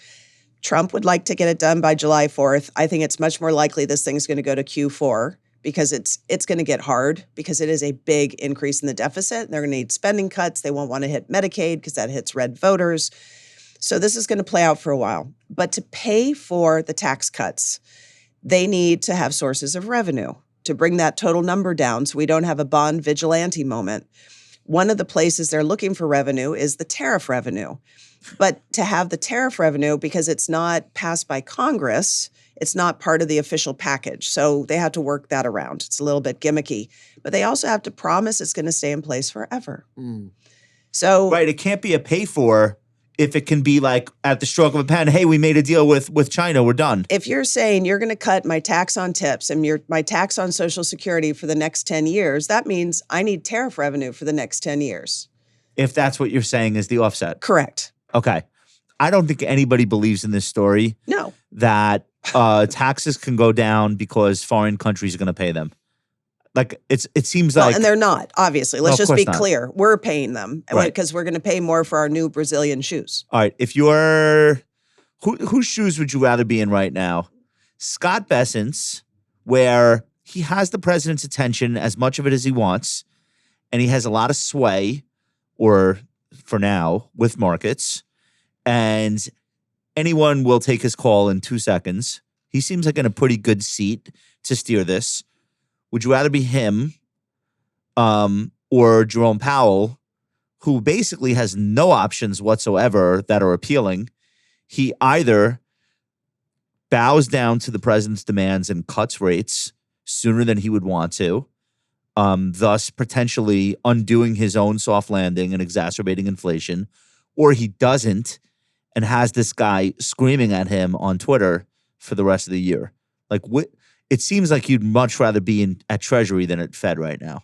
Trump would like to get it done by July 4th. I think it's much more likely this thing's going to go to Q4 because it's going to get hard because it is a big increase in the deficit. They're going to need spending cuts. They won't want to hit Medicaid because that hits red voters. So this is going to play out for a while. But to pay for the tax cuts, they need to have sources of revenue to bring that total number down so we don't have a bond vigilante moment. One of the places they're looking for revenue is the tariff revenue. But to have the tariff revenue, because it's not passed by Congress, it's not part of the official package. So they have to work that around. It's a little bit gimmicky. But they also have to promise it's going to stay in place forever. So right, it can't be a pay for if it can be like at the stroke of a pen, hey, we made a deal with China, we're done. If you're saying you're going to cut my tax on tips and my tax on Social Security for the next 10 years, that means I need tariff revenue for the next 10 years. If that's what you're saying is the offset. Correct. Okay. I don't think anybody believes in this story. No. That taxes can go down because foreign countries are going to pay them. Like it seems like, and they're not, obviously. Let's just be clear. We're paying them because we're going to pay more for our new Brazilian shoes. All right. If you're, whose shoes would you rather be in right now? Scott Bessent's, where he has the president's attention, as much of it as he wants, and he has a lot of sway, or for now, with markets, and anyone will take his call in 2 seconds. He seems like in a pretty good seat to steer this. Would you rather be him or Jerome Powell, who basically has no options whatsoever that are appealing? He either bows down to the president's demands and cuts rates sooner than he would want to, thus potentially undoing his own soft landing and exacerbating inflation, or he doesn't and has this guy screaming at him on Twitter for the rest of the year. Like, it seems like you'd much rather be at Treasury than at Fed right now.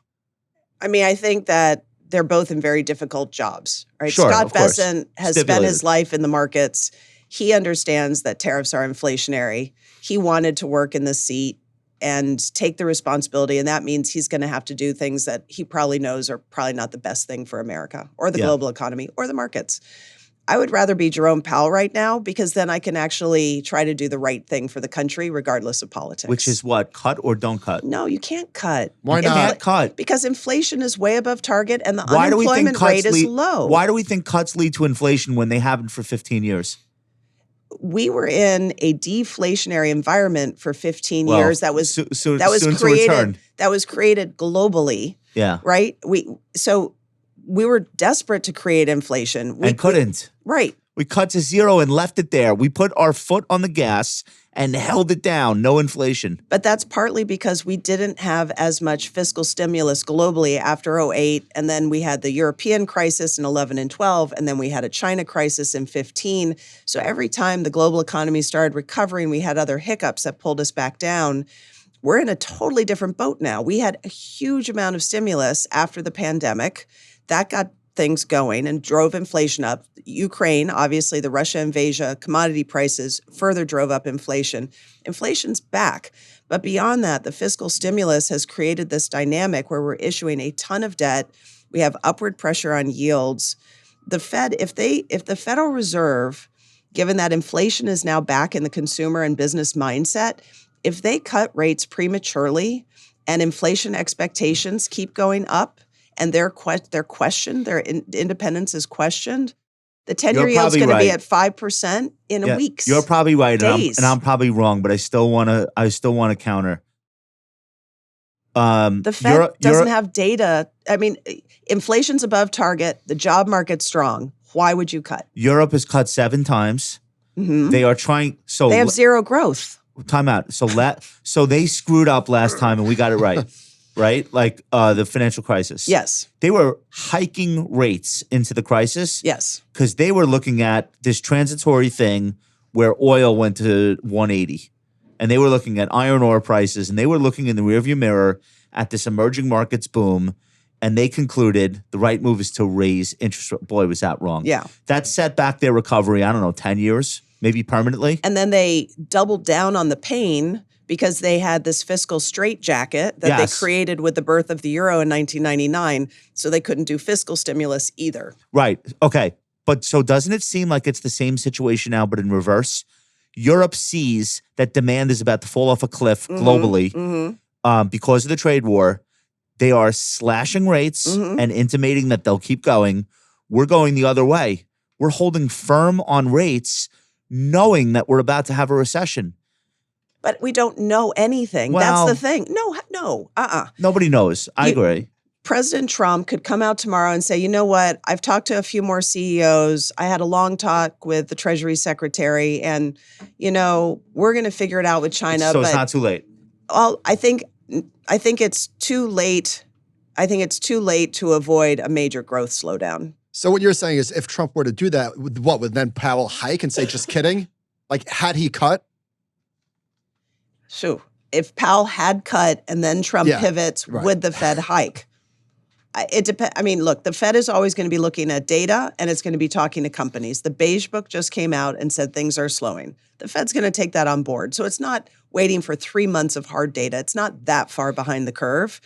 I mean, I think that they're both in very difficult jobs, right? Sure, Scott Bessent has spent his life in the markets. He understands that tariffs are inflationary. He wanted to work in the seat and take the responsibility, and that means he's going to have to do things that he probably knows are probably not the best thing for America or the global economy or the markets. I would rather be Jerome Powell right now because then I can actually try to do the right thing for the country regardless of politics. Which is what? Cut or don't cut? No, you can't cut. Why not? You can't cut. Because inflation is way above target and the unemployment rate is low. Why do we think cuts lead to inflation when they haven't for 15 years? We were in a deflationary environment for 15 years that was created globally. Yeah. Right? We were desperate to create inflation. We couldn't. Right. We cut to zero and left it there. We put our foot on the gas and held it down. No inflation. But that's partly because we didn't have as much fiscal stimulus globally after 2008. And then we had the European crisis in 11 and 12. And then we had a China crisis in 15. So every time the global economy started recovering, we had other hiccups that pulled us back down. We're in a totally different boat now. We had a huge amount of stimulus after the pandemic. That got things going and drove inflation up. Ukraine, obviously, the Russia invasion, commodity prices further drove up inflation. Inflation's back. But beyond that, the fiscal stimulus has created this dynamic where we're issuing a ton of debt. We have upward pressure on yields. The Fed, if the Federal Reserve, given that inflation is now back in the consumer and business mindset, if they cut rates prematurely and inflation expectations keep going up and their independence is questioned, the 10-year yield's going to be at 5% in weeks. You're probably right, days. and I'm probably wrong, but I still want to counter. The Fed doesn't have data. I mean, inflation's above target. The job market's strong. Why would you cut? Europe has cut 7 times. Mm-hmm. They are trying. So they have zero growth. Time out. So they screwed up last time, and we got it right. Right? Like the financial crisis. Yes. They were hiking rates into the crisis. Yes. Because they were looking at this transitory thing where oil went to 180. And they were looking at iron ore prices, and they were looking in the rearview mirror at this emerging markets boom, and they concluded the right move is to raise interest rate. Boy, was that wrong. Yeah. That set back their recovery, I don't know, 10 years, maybe permanently. And then they doubled down on the pain because they had this fiscal straitjacket that they created with the birth of the euro in 1999, so they couldn't do fiscal stimulus either. Right. Okay. But so doesn't it seem like it's the same situation now, but in reverse? Europe sees that demand is about to fall off a cliff globally because of the trade war. They are slashing rates and intimating that they'll keep going. We're going the other way. We're holding firm on rates knowing that we're about to have a recession. But we don't know anything. Well, that's the thing. No. Nobody knows. I agree. President Trump could come out tomorrow and say, you know what, I've talked to a few more CEOs. I had a long talk with the Treasury Secretary, and, we're going to figure it out with China. So it's not too late. Well, I think it's too late. I think it's too late to avoid a major growth slowdown. So what you're saying is if Trump were to do that, would then Powell hike and say, just kidding? Like, had he cut? So if Powell had cut and then Trump pivots, would the Fed hike? It depends. I mean, look, the Fed is always going to be looking at data, and it's going to be talking to companies. The Beige Book just came out and said things are slowing. The Fed's going to take that on board. So it's not waiting for 3 months of hard data. It's not that far behind the curve.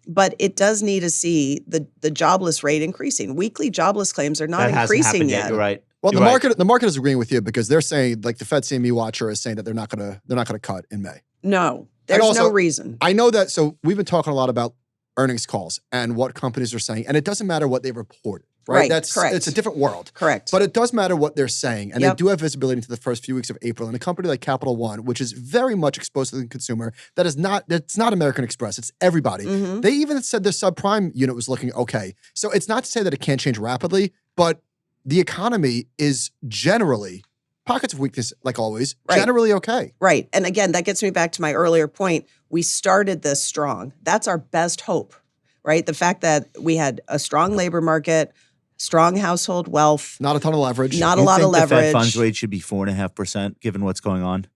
But it does need to see the jobless rate increasing. Weekly jobless claims are not increasing yet. You're right. Well, the market is agreeing with you because they're saying, like the Fed CME watcher is saying that they're not gonna cut in May. No, there's no reason. I know that. So we've been talking a lot about earnings calls and what companies are saying, and it doesn't matter what they report, right? That's correct. It's a different world. Correct. But it does matter what they're saying, and they do have visibility into the first few weeks of April. And a company like Capital One, which is very much exposed to the consumer, that's not American Express. It's everybody. They even said their subprime unit was looking okay. So it's not to say that it can't change rapidly, but the economy is generally, pockets of weakness, like always, generally okay. Right. And again, that gets me back to my earlier point. We started this strong. That's our best hope, right? The fact that we had a strong labor market, strong household wealth. Not a ton of leverage. Not a lot of leverage. The Fed funds rate should be 4.5%, given what's going on.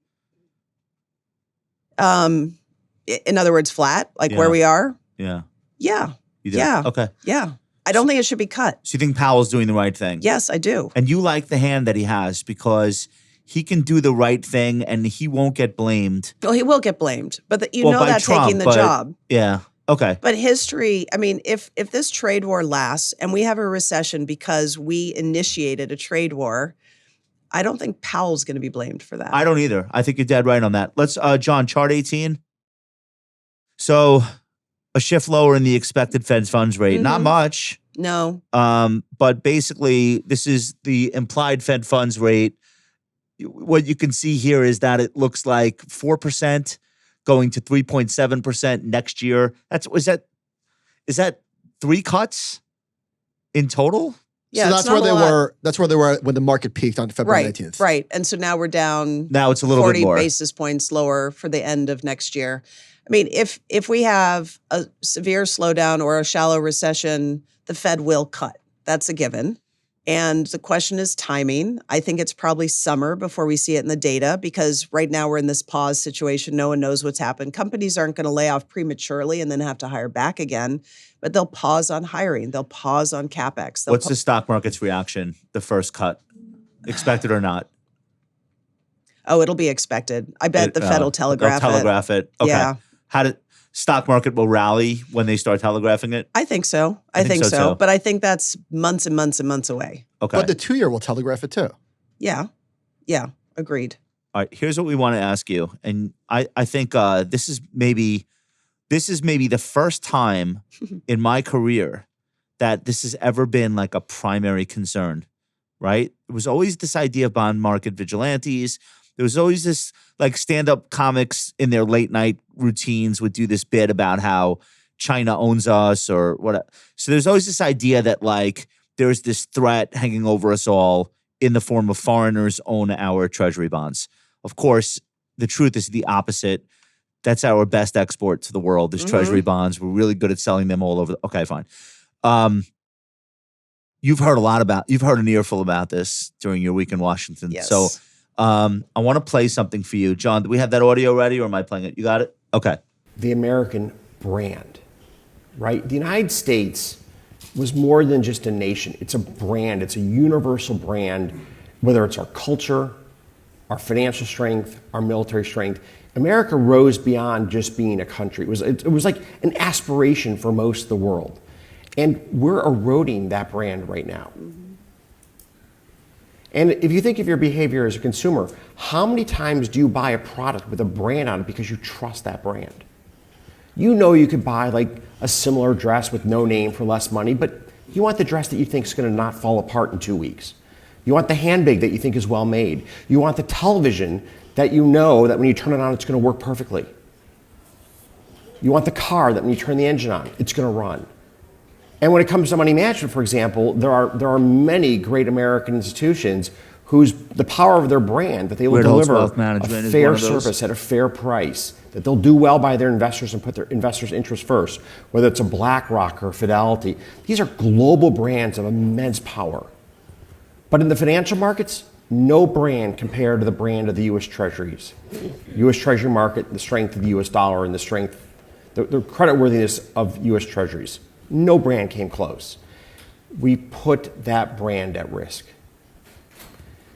In other words, flat, like where we are? Yeah. Yeah. You do? Yeah. Okay. Yeah. I don't think it should be cut. So you think Powell's doing the right thing? Yes, I do. And you like the hand that he has because he can do the right thing and he won't get blamed. Well, he will get blamed, but that's Trump, taking the job. Yeah. Okay. But history, I mean, if this trade war lasts and we have a recession because we initiated a trade war, I don't think Powell's going to be blamed for that. I don't either. I think you're dead right on that. Let's, John, chart 18. So a shift lower in the expected Fed funds rate. Not much. No. But basically, this is the implied Fed funds rate. What you can see here is that it looks like 4% going to 3.7% next year. Is that 3 cuts in total? Yeah, so that's where they were. That's where they were when the market peaked on February 19th. Right. And so now we're down. Now it's a little bit more. 40 basis points lower for the end of next year. I mean, if we have a severe slowdown or a shallow recession, the Fed will cut. That's a given. And the question is timing. I think it's probably summer before we see it in the data because right now we're in this pause situation. No one knows what's happened. Companies aren't going to lay off prematurely and then have to hire back again, but they'll pause on hiring. They'll pause on CapEx. What's the stock market's reaction, the first cut? Expected or not? Oh, it'll be expected. I bet the Fed will telegraph it. They'll telegraph it. Okay. Yeah. stock market will rally when they start telegraphing it? I think so. I think so. But I think that's months and months and months away. Okay. But the 2-year will telegraph it too. Yeah. Yeah. Agreed. All right. Here's what we want to ask you. And I think this is maybe the first time in my career that this has ever been like a primary concern, right? It was always this idea of bond market vigilantes. There was always this, like, stand-up comics in their late night routines would do this bit about how China owns us or what. So there's always this idea that, like, there's this threat hanging over us all in the form of foreigners own our treasury bonds. Of course, the truth is the opposite. That's our best export to the world is treasury bonds. We're really good at selling them all over. Okay, fine. You've heard an earful about this during your week in Washington. Yes. So I want to play something for you. John, do we have that audio ready or am I playing it? You got it? Okay. The American brand, right? The United States was more than just a nation. It's a brand. It's a universal brand, whether it's our culture, our financial strength, our military strength. America rose beyond just being a country. It was like an aspiration for most of the world. And we're eroding that brand right now. And if you think of your behavior as a consumer, how many times do you buy a product with a brand on it because you trust that brand? You know you could buy like a similar dress with no name for less money, but you want the dress that you think is going to not fall apart in 2 weeks. You want the handbag that you think is well made. You want the television that you know that when you turn it on, it's going to work perfectly. You want the car that when you turn the engine on, it's going to run. And when it comes to money management, for example, there are many great American institutions whose the power of their brand that they will Ritholtz deliver Wealth Management a is fair one of those. service at a fair price, that they'll do well by their investors and put their investors' interests first, whether it's a BlackRock or Fidelity. These are global brands of immense power. But in the financial markets, no brand compared to the brand of the U.S. Treasuries. U.S. Treasury market, the strength of the U.S. dollar and the creditworthiness of U.S. Treasuries. No brand came close. We put that brand at risk.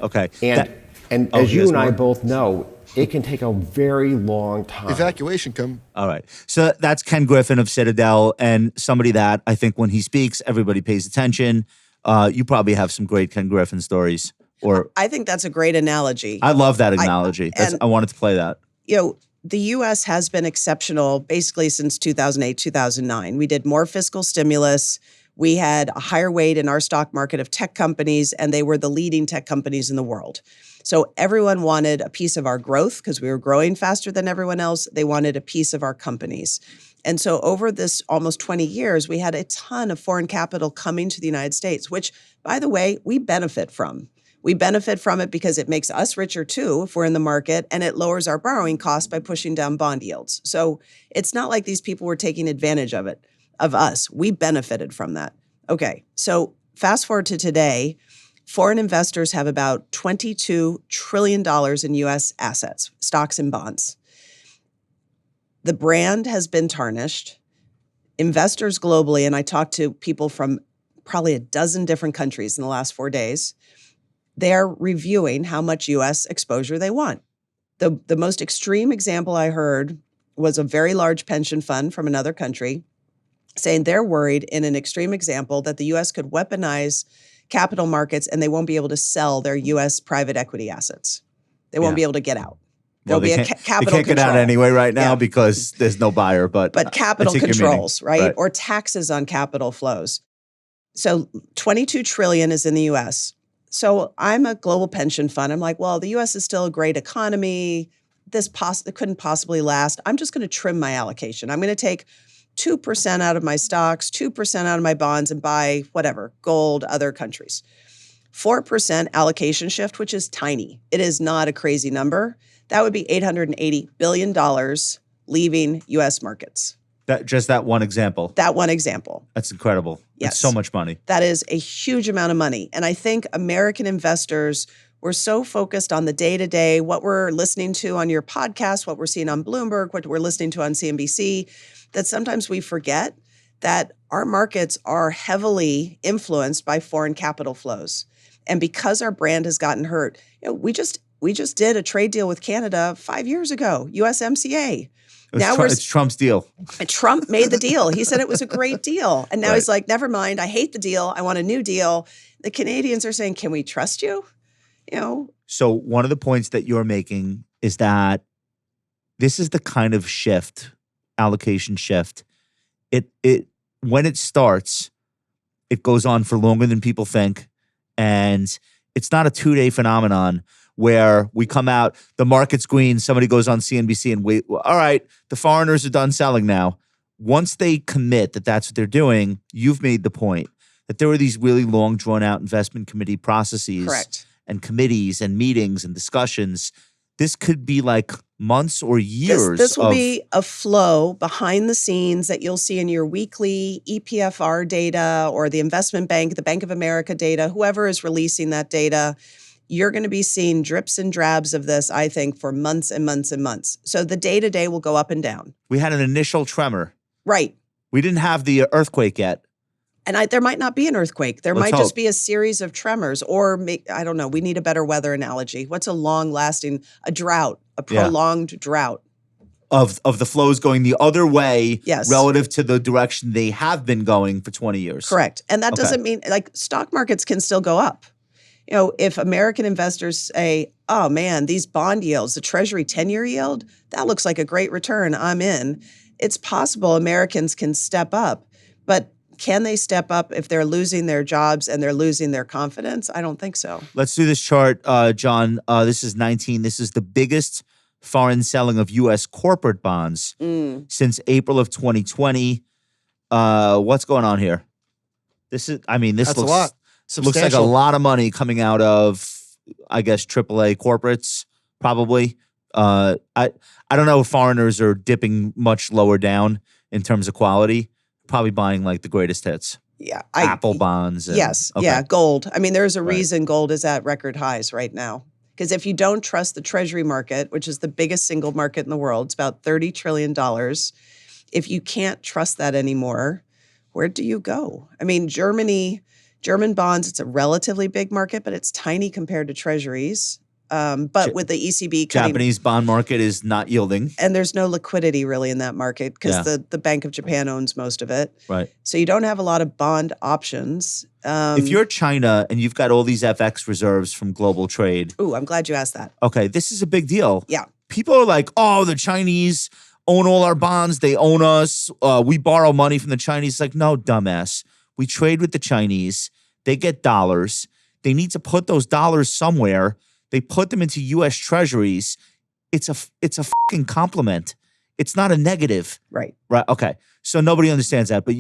Okay. And as you and I both know, it can take a very long time. Evacuation come. All right. So that's Ken Griffin of Citadel and somebody that I think when he speaks, everybody pays attention. You probably have some great Ken Griffin stories. Or I think that's a great analogy. I love that analogy. I wanted to play that. You know, the U.S. has been exceptional basically since 2008, 2009. We did more fiscal stimulus. We had a higher weight in our stock market of tech companies, and they were the leading tech companies in the world. So everyone wanted a piece of our growth because we were growing faster than everyone else. They wanted a piece of our companies. And so over this almost 20 years, we had a ton of foreign capital coming to the United States, which, by the way, we benefit from. We benefit from it because it makes us richer too if we're in the market, and it lowers our borrowing costs by pushing down bond yields. So it's not like these people were taking advantage of us. We benefited from that. Okay, so fast forward to today, foreign investors have about $22 trillion in U.S. assets, stocks and bonds. The brand has been tarnished. Investors globally, and I talked to people from probably a dozen different countries in the last 4 days, they're reviewing how much U.S. exposure they want. The most extreme example I heard was a very large pension fund from another country saying they're worried in an extreme example that the U.S. could weaponize capital markets and they won't be able to sell their U.S. private equity assets. They won't be able to get out. There'll be a capital They can't get out anyway right now because there's no buyer. But capital controls, right? Or taxes on capital flows. So $22 trillion is in the U.S., So I'm a global pension fund. I'm like, well, the U.S. is still a great economy. This couldn't possibly last. I'm just going to trim my allocation. I'm going to take 2% out of my stocks, 2% out of my bonds, and buy whatever, gold, other countries. 4% allocation shift, which is tiny. It is not a crazy number. That would be $880 billion leaving U.S. markets. Just that one example. That one example. That's incredible. Yes. It's so much money. That is a huge amount of money. And I think American investors were so focused on the day-to-day, what we're listening to on your podcast, what we're seeing on Bloomberg, what we're listening to on CNBC, that sometimes we forget that our markets are heavily influenced by foreign capital flows. And because our brand has gotten hurt, we just we just did a trade deal with Canada 5 years ago, USMCA. It's Trump's deal. Trump made the deal. He said it was a great deal. And now Right. he's like, never mind, I hate the deal. I want a new deal. The Canadians are saying, can we trust you? So one of the points that you're making is that this is the kind of shift, allocation shift. It when it starts, it goes on for longer than people think. And it's not a 2-day phenomenon where we come out, the market's green, somebody goes on CNBC and wait, all right, the foreigners are done selling now. Once they commit that that's what they're doing, you've made the point that there were these really long, drawn-out investment committee processes. Correct. And committees and meetings and discussions. This could be like months or years. This will be a flow behind the scenes that you'll see in your weekly EPFR data or the investment bank, the Bank of America data, whoever is releasing that data. You're going to be seeing drips and drabs of this, I think, for months and months and months. So the day-to-day will go up and down. We had an initial tremor. Right. We didn't have the earthquake yet. And there might not be an earthquake. There Let's might just hope. be a series of tremors, or I don't know. We need a better weather analogy. What's a a drought, a prolonged drought? Of the flows going the other way Yes. relative to the direction they have been going for 20 years. Correct. And that Okay. doesn't mean, like, stock markets can still go up. If American investors say, oh man, these bond yields, the Treasury 10-year yield, that looks like a great return, I'm in. It's possible Americans can step up, but can they step up if they're losing their jobs and they're losing their confidence? I don't think so. Let's do this chart, John. This is 19. This is the biggest foreign selling of U.S. corporate bonds since April of 2020. What's going on here? This That's looks a lot. looks like a Substantial. lot of money coming out of, I guess, AAA corporates, probably. I don't know if foreigners are dipping much lower down in terms of quality. Probably buying like the greatest hits. Yeah. Apple bonds. Yes. Okay. Yeah. Gold. I mean, there's a Right. reason gold is at record highs right now. Because if you don't trust the Treasury market, which is the biggest single market in the world, it's about $30 trillion. If you can't trust that anymore, where do you go? I mean, German bonds, it's a relatively big market, but it's tiny compared to Treasuries. But with the ECB cutting, Japanese bond market is not yielding. and there's no liquidity really in that market because Yeah. the Bank of Japan owns most of it. Right. So you don't have a lot of bond options. If you're China and you've got all these FX reserves from global trade, Ooh, I'm glad you asked that. okay, this is a big deal. Yeah. People are like, oh, the Chinese own all our bonds. They own us. We borrow money from the Chinese. Like, no, dumbass. We trade with the Chinese. They get dollars. They need to put those dollars somewhere. They put them into U.S. treasuries. It's a fucking compliment. It's not a negative. Right. Right. Okay. So nobody understands that. But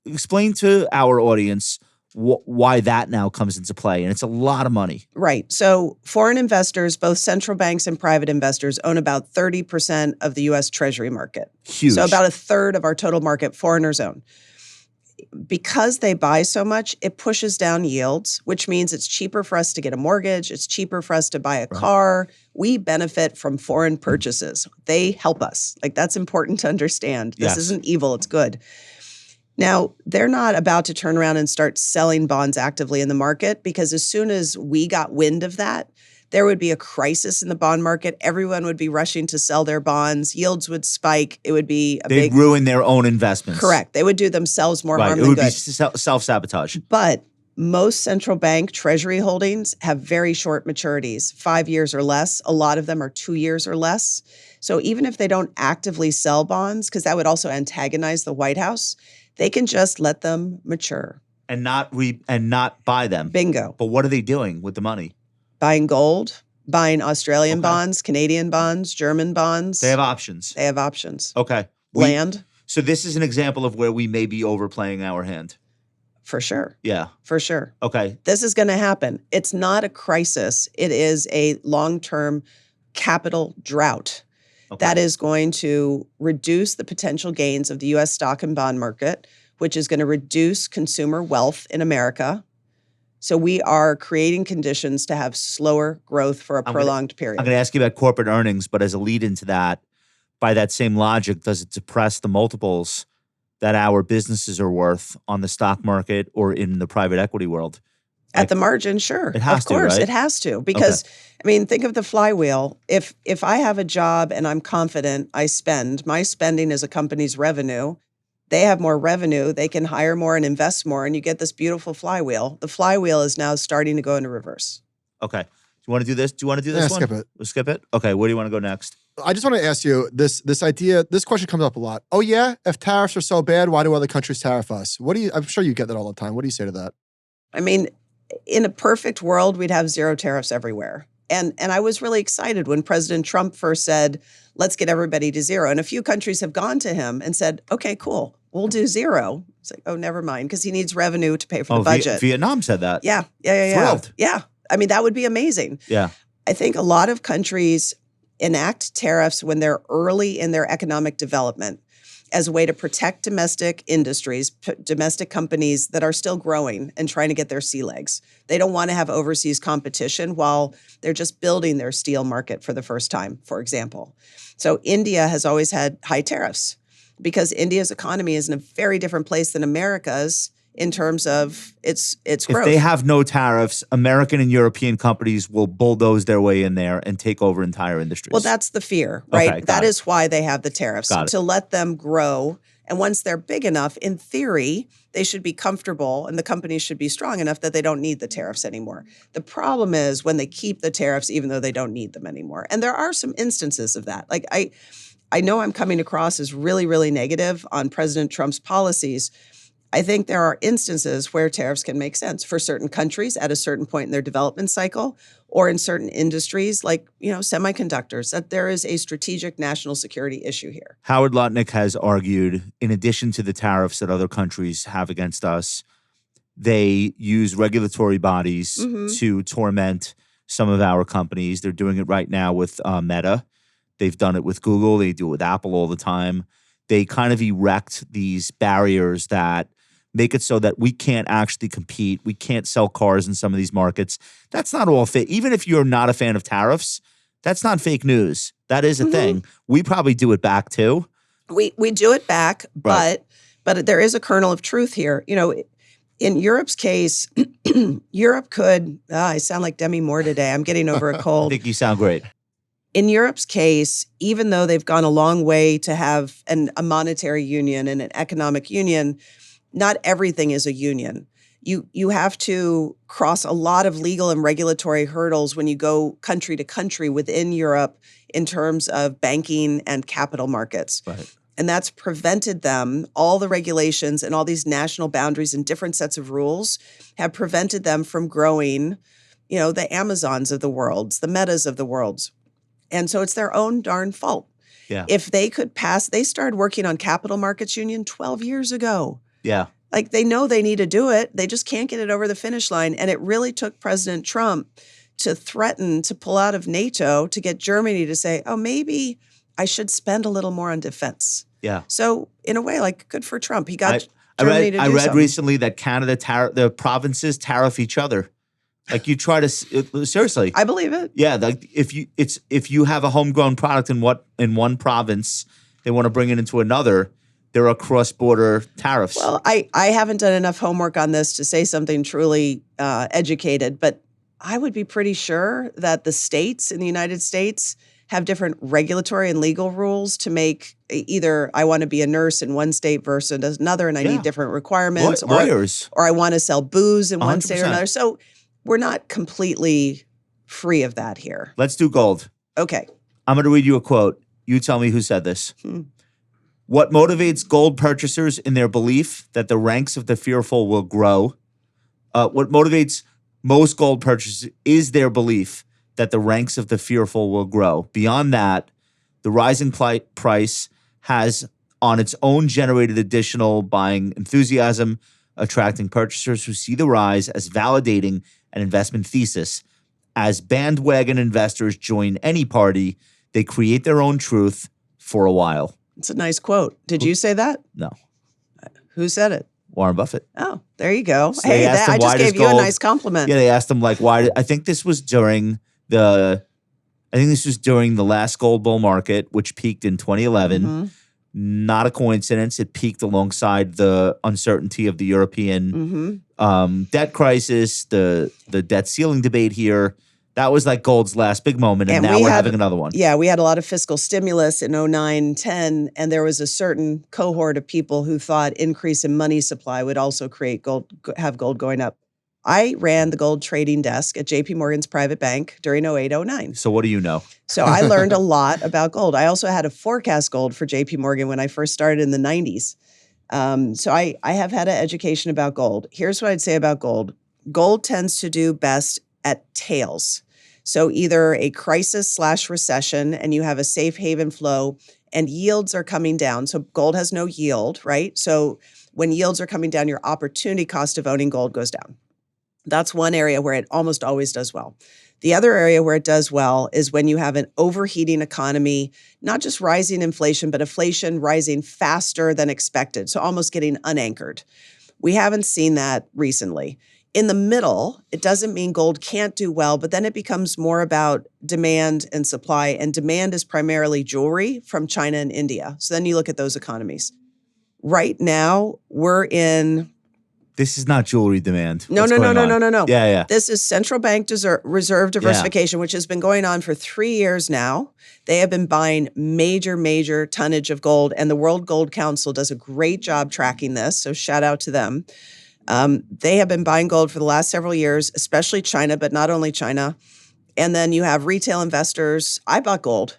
explain to our audience why that now comes into play. And it's a lot of money. Right. So foreign investors, both central banks and private investors, own about 30% of the U.S. Treasury market. Huge. So about a third of our total market foreigners own. Because they buy so much, it pushes down yields, which means it's cheaper for us to get a mortgage. It's cheaper for us to buy a car. We benefit from foreign purchases. They help us. Like, that's important to understand. This Yes. isn't evil. It's good. Now, they're not about to turn around and start selling bonds actively in the market, because as soon as we got wind of that, there would be a crisis in the bond market. Everyone would be rushing to sell their bonds. Yields would spike. It would be a They'd big— ruin their own investments. Correct. They would do themselves more Right. harm It than would be good. self-sabotage. But most central bank treasury holdings have very short maturities, 5 years or less. A lot of them are 2 years or less. So even if they don't actively sell bonds, because that would also antagonize the White House, they can just let them mature. And not buy them. Bingo. But what are they doing with the money? Buying gold, buying Australian Okay. bonds, Canadian bonds, German bonds. They have options. They have options. Okay. Land, So this is an example of where we may be overplaying our hand. for sure. Yeah. For sure. Okay. This is going to happen. It's not a crisis. It is a long-term capital drought Okay. that is going to reduce the potential gains of the U.S. stock and bond market, which is going to reduce consumer wealth in America. So we are creating conditions to have slower growth for a prolonged period. I'm going to ask you about corporate earnings, but as a lead into that, by that same logic, does it depress the multiples that our businesses are worth on the stock market or in the private equity world? At the margin, sure. It has of course, to, right? it has to. Because, I mean, think of the flywheel. If I have a job and I'm confident, I spend. My spending is a company's revenue. They have more revenue. They can hire more and invest more, and you get this beautiful flywheel. The flywheel is now starting to go into reverse. Okay. Do you want to do this? Do you want to do this one? Skip it. We'll skip it? Okay. Where do you want to go next? I just want to ask you this idea. This question comes up a lot. Oh yeah, if tariffs are so bad, why do other countries tariff us? I'm sure you get that all the time. What do you say to that? I mean, in a perfect world, we'd have zero tariffs everywhere. And I was really excited when President Trump first said, let's get everybody to zero. And a few countries have gone to him and said, okay, cool, we'll do zero. It's like, oh, never mind, because he needs revenue to pay for the budget. Vietnam said that. Yeah. Thrilled. Yeah. I mean, that would be amazing. Yeah. I think a lot of countries enact tariffs when they're early in their economic development as a way to protect domestic industries, domestic companies that are still growing and trying to get their sea legs. They don't want to have overseas competition while they're just building their steel market for the first time, for example. So India has always had high tariffs because India's economy is in a very different place than America's in terms of its growth. If they have no tariffs, American and European companies will bulldoze their way in there and take over entire industries. Well, that's the fear, right? Okay, that is why they have the tariffs, to let them grow. And once they're big enough, in theory, they should be comfortable and the companies should be strong enough that they don't need the tariffs anymore. The problem is when they keep the tariffs even though they don't need them anymore. And there are some instances of that. Like I know I'm coming across as really, really negative on President Trump's policies. I think there are instances where tariffs can make sense for certain countries at a certain point in their development cycle or in certain industries like, semiconductors, that there is a strategic national security issue here. Howard Lutnick has argued, in addition to the tariffs that other countries have against us, they use regulatory bodies to torment some of our companies. They're doing it right now with Meta. They've done it with Google. They do it with Apple all the time. They kind of erect these barriers that make it so that we can't actually compete. We can't sell cars in some of these markets. That's not all fake. Even if you're not a fan of tariffs, that's not fake news. That is a thing. We probably do it back too. We do it back, but there is a kernel of truth here. In Europe's case, Europe could, I sound like Demi Moore today. I'm getting over a cold. I think you sound great. In Europe's case, even though they've gone a long way to have a monetary union and an economic union, not everything is a union. You have to cross a lot of legal and regulatory hurdles when you go country to country within Europe in terms of banking and capital markets. Right. And that's prevented them, all the regulations and all these national boundaries and different sets of rules have prevented them from growing, the Amazons of the world, the Metas of the world. And so it's their own darn fault. Yeah. If they could pass, they started working on capital markets union 12 years ago. Yeah. Like they know they need to do it. They just can't get it over the finish line. And it really took President Trump to threaten to pull out of NATO to get Germany to say, oh, maybe I should spend a little more on defense. Yeah. So in a way, like good for Trump. He got Germany to do I read something. recently that the provinces tariff each other. Like you try to seriously. I believe it. Yeah, like if you have a homegrown product in one province, they want to bring it into another. There are cross-border tariffs. Well, I haven't done enough homework on this to say something truly educated, but I would be pretty sure that the states in the United States have different regulatory and legal rules to make either I want to be a nurse in one state versus another and I need different requirements. Lawyers. Or I want to sell booze in one 100%. state or another. So we're not completely free of that here. Let's do gold. Okay. I'm going to read you a quote. You tell me who said this. What motivates gold purchasers in their belief that the ranks of the fearful will grow? What motivates most gold purchasers is their belief that the ranks of the fearful will grow. Beyond that, the rising price has on its own generated additional buying enthusiasm, attracting purchasers who see the rise as validating an investment thesis. As bandwagon investors join any party, they create their own truth for a while. It's a nice quote. Did you say that? No. Who said it? Warren Buffett. Oh, there you go. So Hey, asked him, I just why does gave you a gold- nice compliment. Yeah, they asked him why. I think this was during the last gold bull market, which peaked in 2011. Not a coincidence. It peaked alongside the uncertainty of the European debt crisis, the debt ceiling debate here. That was like gold's last big moment, and now we're having another one. Yeah, we had a lot of fiscal stimulus in 09, 10, and there was a certain cohort of people who thought increase in money supply would also have gold going up. I ran the gold trading desk at JP Morgan's private bank during 08, 09. So what do you know? So I learned a lot about gold. I also had to forecast gold for JP Morgan when I first started in the 90s. So I have had an education about gold. Here's what I'd say about gold. Gold tends to do best at tails. So either a crisis/recession and you have a safe haven flow and yields are coming down. So gold has no yield, right? So when yields are coming down, your opportunity cost of owning gold goes down. That's one area where it almost always does well. The other area where it does well is when you have an overheating economy, not just rising inflation, but inflation rising faster than expected. So almost getting unanchored. We haven't seen that recently. In the middle, it doesn't mean gold can't do well, but then it becomes more about demand and supply. And demand is primarily jewelry from China and India. So then you look at those economies. Right now, we're in... This is not jewelry demand. No. Yeah. This is central bank reserve diversification, which has been going on for 3 years now. They have been buying major tonnage of gold, and the World Gold Council does a great job tracking this. So shout out to them. They have been buying gold for the last several years, especially China, but not only China. And then you have retail investors. I bought gold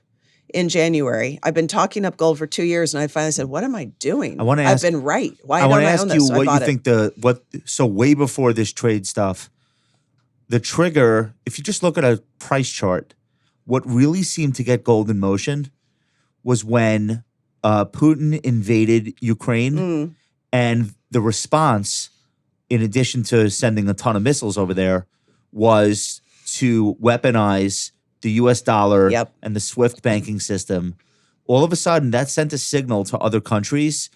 in January. I've been talking up gold for 2 years, and I finally said, "What am I doing? I've been right. Why don't I own this?" I want to ask you what you think so way before this trade stuff, the trigger, if you just look at a price chart, what really seemed to get gold in motion was when Putin invaded Ukraine, and the response, in addition to sending a ton of missiles over there, was to weaponize the US dollar and the SWIFT banking system. All of a sudden, that sent a signal to other countries.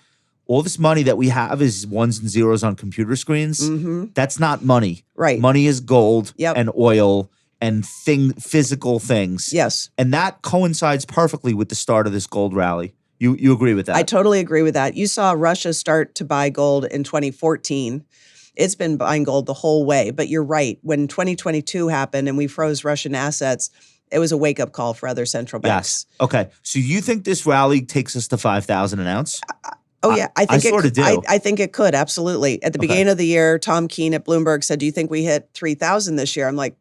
All this money that we have is ones and zeros on computer screens. That's not money. Right. Money is gold and oil and physical things. Yes. And that coincides perfectly with the start of this gold rally. You agree with that? I totally agree with that. You saw Russia start to buy gold in 2014. It's been buying gold the whole way. But you're right. When 2022 happened and we froze Russian assets, it was a wake-up call for other central banks. Yes. Okay. So you think this rally takes us to 5,000 an ounce? I sort of do. I think it could, absolutely. At the beginning of the year, Tom Keene at Bloomberg said, "Do you think we hit 3,000 this year?" I'm like,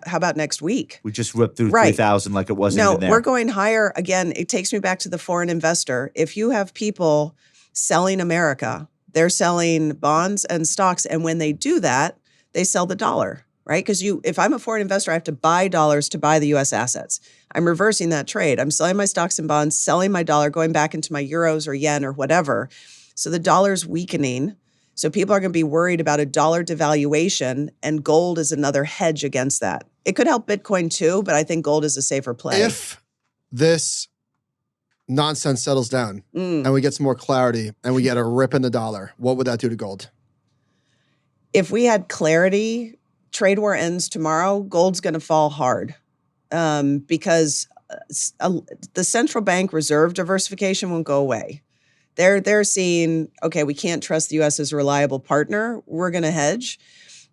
how about next week? We just ripped through 3,000 like it wasn't even there. No, we're going higher. Again, it takes me back to the foreign investor. If you have people selling America, they're selling bonds and stocks. And when they do that, they sell the dollar, right? Because if I'm a foreign investor, I have to buy dollars to buy the U.S. assets. I'm reversing that trade. I'm selling my stocks and bonds, selling my dollar, going back into my euros or yen or whatever. So the dollar's weakening. So people are going to be worried about a dollar devaluation, and gold is another hedge against that. It could help Bitcoin too, but I think gold is a safer play. If this nonsense settles down and we get some more clarity and we get a rip in the dollar, what would that do to gold? If we had clarity, trade war ends tomorrow, gold's going to fall hard because the central bank reserve diversification won't go away. They're seeing, okay, we can't trust the U.S. as a reliable partner. We're going to hedge.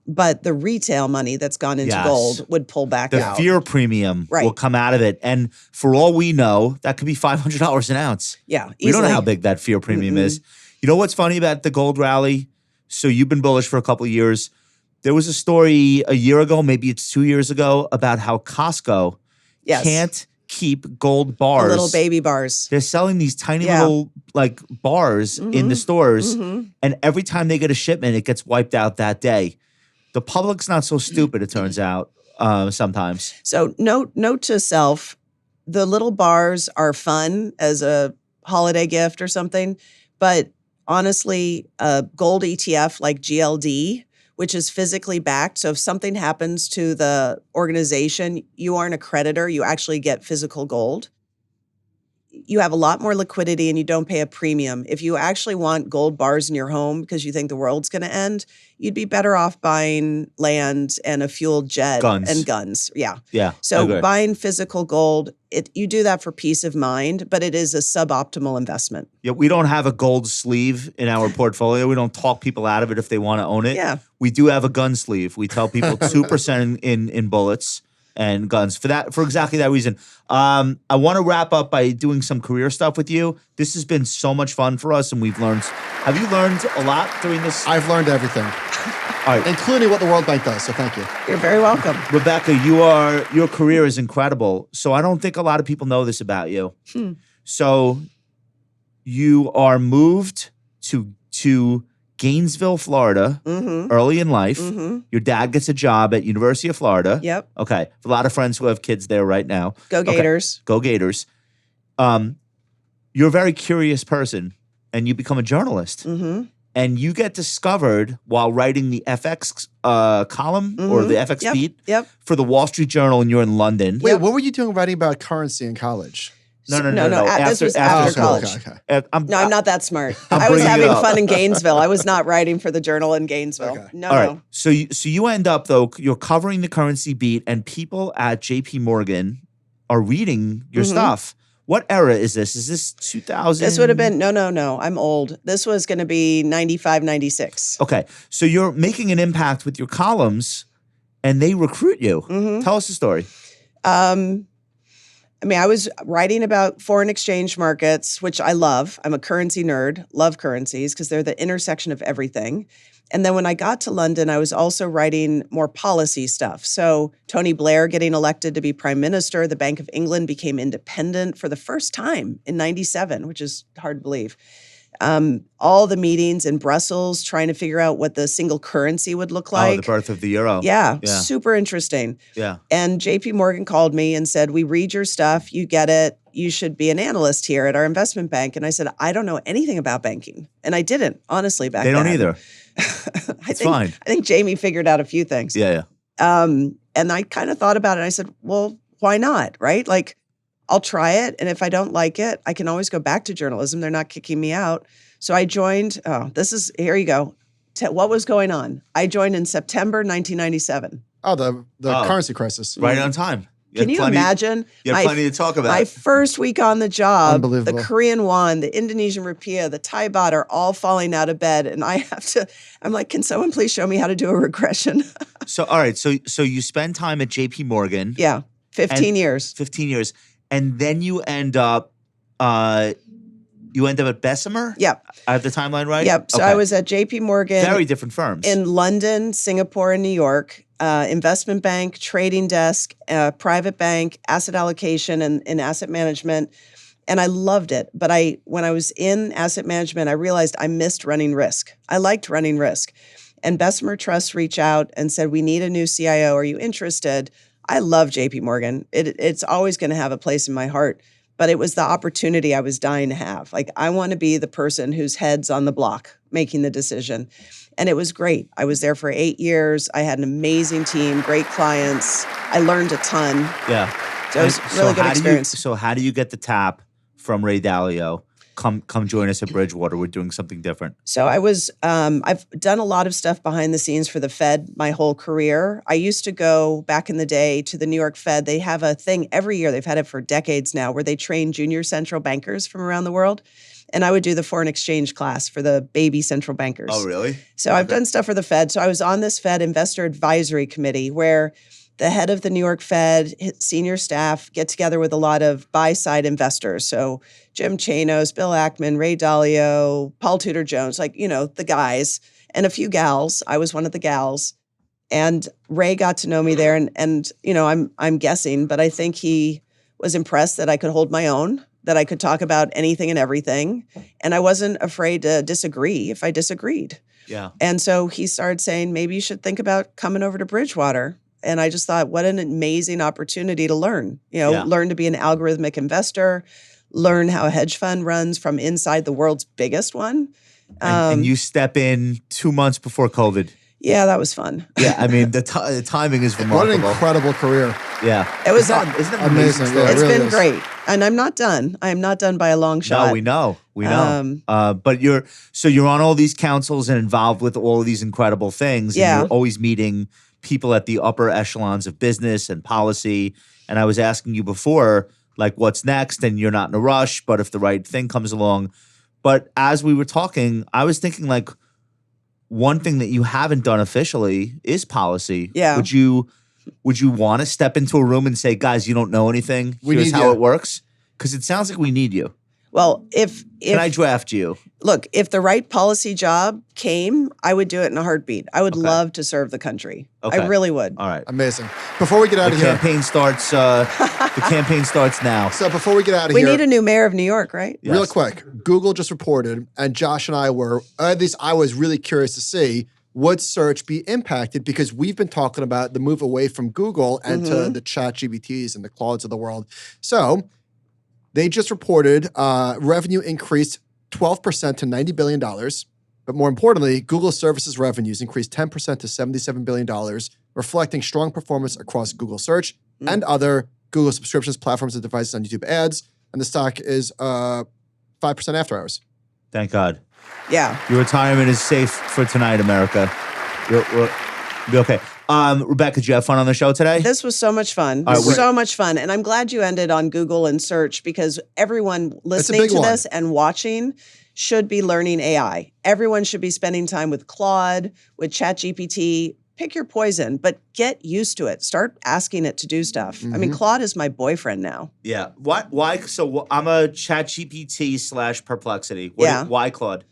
But the retail money that's gone into gold would pull back out. The fear premium will come out of it. And for all we know, that could be $500 an ounce. Yeah, easily. We don't know how big that fear premium is. You know what's funny about the gold rally? So you've been bullish for a couple of years. There was a story a year ago, maybe it's 2 years ago, about how Costco can't keep gold bars. The little baby bars. They're selling these tiny little like bars in the stores. And every time they get a shipment, it gets wiped out that day. The public's not so stupid, it turns out, sometimes. So note to self, the little bars are fun as a holiday gift or something. But honestly, a gold ETF like GLD, which is physically backed. So if something happens to the organization, you aren't a creditor, you actually get physical gold. you have a lot more liquidity and you don't pay a premium. If you actually want gold bars in your home because you think the world's going to end, you'd be better off buying land and a fueled jet and guns. Yeah. Yeah. So buying physical gold, you do that for peace of mind, but it is a suboptimal investment. Yeah, we don't have a gold sleeve in our portfolio. We don't talk people out of it if they want to own it. Yeah. We do have a gun sleeve. We tell people 2% in bullets and guns for exactly that reason. I want to wrap up by doing some career stuff with you. This has been so much fun for us, and we've learned. Have you learned a lot during this? I've learned everything, all right, including what the World Bank does. So thank you. You're very welcome, Rebecca. Your career is incredible. So I don't think a lot of people know this about you. So you are moved to Gainesville, Florida, early in life. Your dad gets a job at University of Florida. Yep. Okay. A lot of friends who have kids there right now. Go Gators. Okay. Go Gators. You're a very curious person, and you become a journalist. And you get discovered while writing the FX column or the FX beat for the Wall Street Journal, and you're in London. Wait, what were you doing writing about currency in college? No. This was after college. Okay. I'm not that smart. I was having fun in Gainesville. I was not writing for the Journal in Gainesville. Okay. No, All right. no. So you end up, though, you're covering the currency beat, and people at JP Morgan are reading your stuff. What era is this? Is this 2000? This would have been, no. I'm old. This was going to be 95, 96. Okay. So you're making an impact with your columns, and they recruit you. Tell us the story. I was writing about foreign exchange markets, which I love. I'm a currency nerd, love currencies because they're the intersection of everything. And then when I got to London, I was also writing more policy stuff. So Tony Blair getting elected to be prime minister, the Bank of England became independent for the first time in 97, which is hard to believe. All the meetings in Brussels trying to figure out what the single currency would look like. Oh, the birth of the euro. Yeah, super interesting. Yeah. And JP Morgan called me and said, we read your stuff, you get it, you should be an analyst here at our investment bank. And I said, I don't know anything about banking. And I didn't, honestly, back then. They don't either. It's fine. I think Jamie figured out a few things. Yeah. And I kind of thought about it. I said, well, why not, right? Like, I'll try it. And if I don't like it, I can always go back to journalism. They're not kicking me out. So I joined, here you go. What was going on? I joined in September 1997. Oh, the currency crisis. Right on time. Can you imagine? You had plenty to talk about. My first week on the job, Unbelievable. the Korean won, the Indonesian rupiah, the Thai baht are all falling out of bed. And I'm like, can someone please show me how to do a regression? So, all right. So you spend time at JP Morgan. Yeah. 15 years. 15 years. And then you end up at Bessemer? Yep. I have the timeline right? Yep. So okay. I was at JP Morgan. Very different firms. In London, Singapore, and New York. Investment bank, trading desk, private bank, asset allocation, and asset management. And I loved it. But when I was in asset management, I realized I missed running risk. I liked running risk. And Bessemer Trust reached out and said, we need a new CIO. Are you interested? I love JP Morgan. It's always going to have a place in my heart. But it was the opportunity I was dying to have. Like, I want to be the person whose head's on the block making the decision. And it was great. I was there for 8 years. I had an amazing team, great clients. I learned a ton. Yeah. So it was a really good experience. So how do you get the tap from Ray Dalio? Come join us at Bridgewater. We're doing something different. So I've done a lot of stuff behind the scenes for the Fed my whole career. I used to go back in the day to the New York Fed. They have a thing every year. They've had it for decades now where they train junior central bankers from around the world. And I would do the foreign exchange class for the baby central bankers. Oh, really? So I've done stuff for the Fed. So I was on this Fed Investor Advisory Committee where the head of the New York Fed, senior staff get together with a lot of buy-side investors. So Jim Chanos, Bill Ackman, Ray Dalio, Paul Tudor Jones, the guys, and a few gals. I was one of the gals. And Ray got to know me there. And I'm guessing, but I think he was impressed that I could hold my own, that I could talk about anything and everything. And I wasn't afraid to disagree if I disagreed. Yeah. And so he started saying, maybe you should think about coming over to Bridgewater. And I just thought, what an amazing opportunity to learn, learn to be an algorithmic investor, learn how a hedge fund runs from inside the world's biggest one. And you step in 2 months before COVID. Yeah, that was fun. Yeah, I mean, the timing is remarkable. What an incredible career. Yeah. It was Isn't that amazing? Yeah, It's it really been is. great. And I'm not done. I am not done by a long shot. No, we know. But you're on all these councils and involved with all of these incredible things. Yeah. And you're always meeting people at the upper echelons of business and policy. And I was asking you before, like, what's next? And you're not in a rush, but if the right thing comes along. But as we were talking, I was thinking, like, one thing that you haven't done officially is policy. Yeah. Would you want to step into a room and say, guys, you don't know anything? Here's how it works? Because it sounds like we need you. Well, if Can I draft you? Look, if the right policy job came, I would do it in a heartbeat. I would love to serve the country. Okay. I really would. All right. Amazing. Before we get out of here. Campaign starts. The campaign starts now. So before we get out of We here. need a new mayor of New York, right? Yes. Real quick, Google just reported, and Josh and I were, at least I was really curious to see, would search be impacted? Because we've been talking about the move away from Google and to the ChatGPTs and the Claudes of the world. So they just reported revenue increased 12% to $90 billion. But more importantly, Google services revenues increased 10% to $77 billion, reflecting strong performance across Google Search and other Google subscriptions, platforms, and devices on YouTube ads. And the stock is 5% after hours. Thank God. Yeah. Your retirement is safe for tonight, America. You'll be okay. Rebecca, did you have fun on the show today? This was so much fun. All right, So much fun. And I'm glad you ended on Google and search, because everyone listening to this and watching should be learning AI. Everyone should be spending time with Claude, with ChatGPT. Pick your poison, but get used to it. Start asking it to do stuff. I mean, Claude is my boyfriend now. Yeah. Why? So I'm a ChatGPT / Perplexity. Why Claude?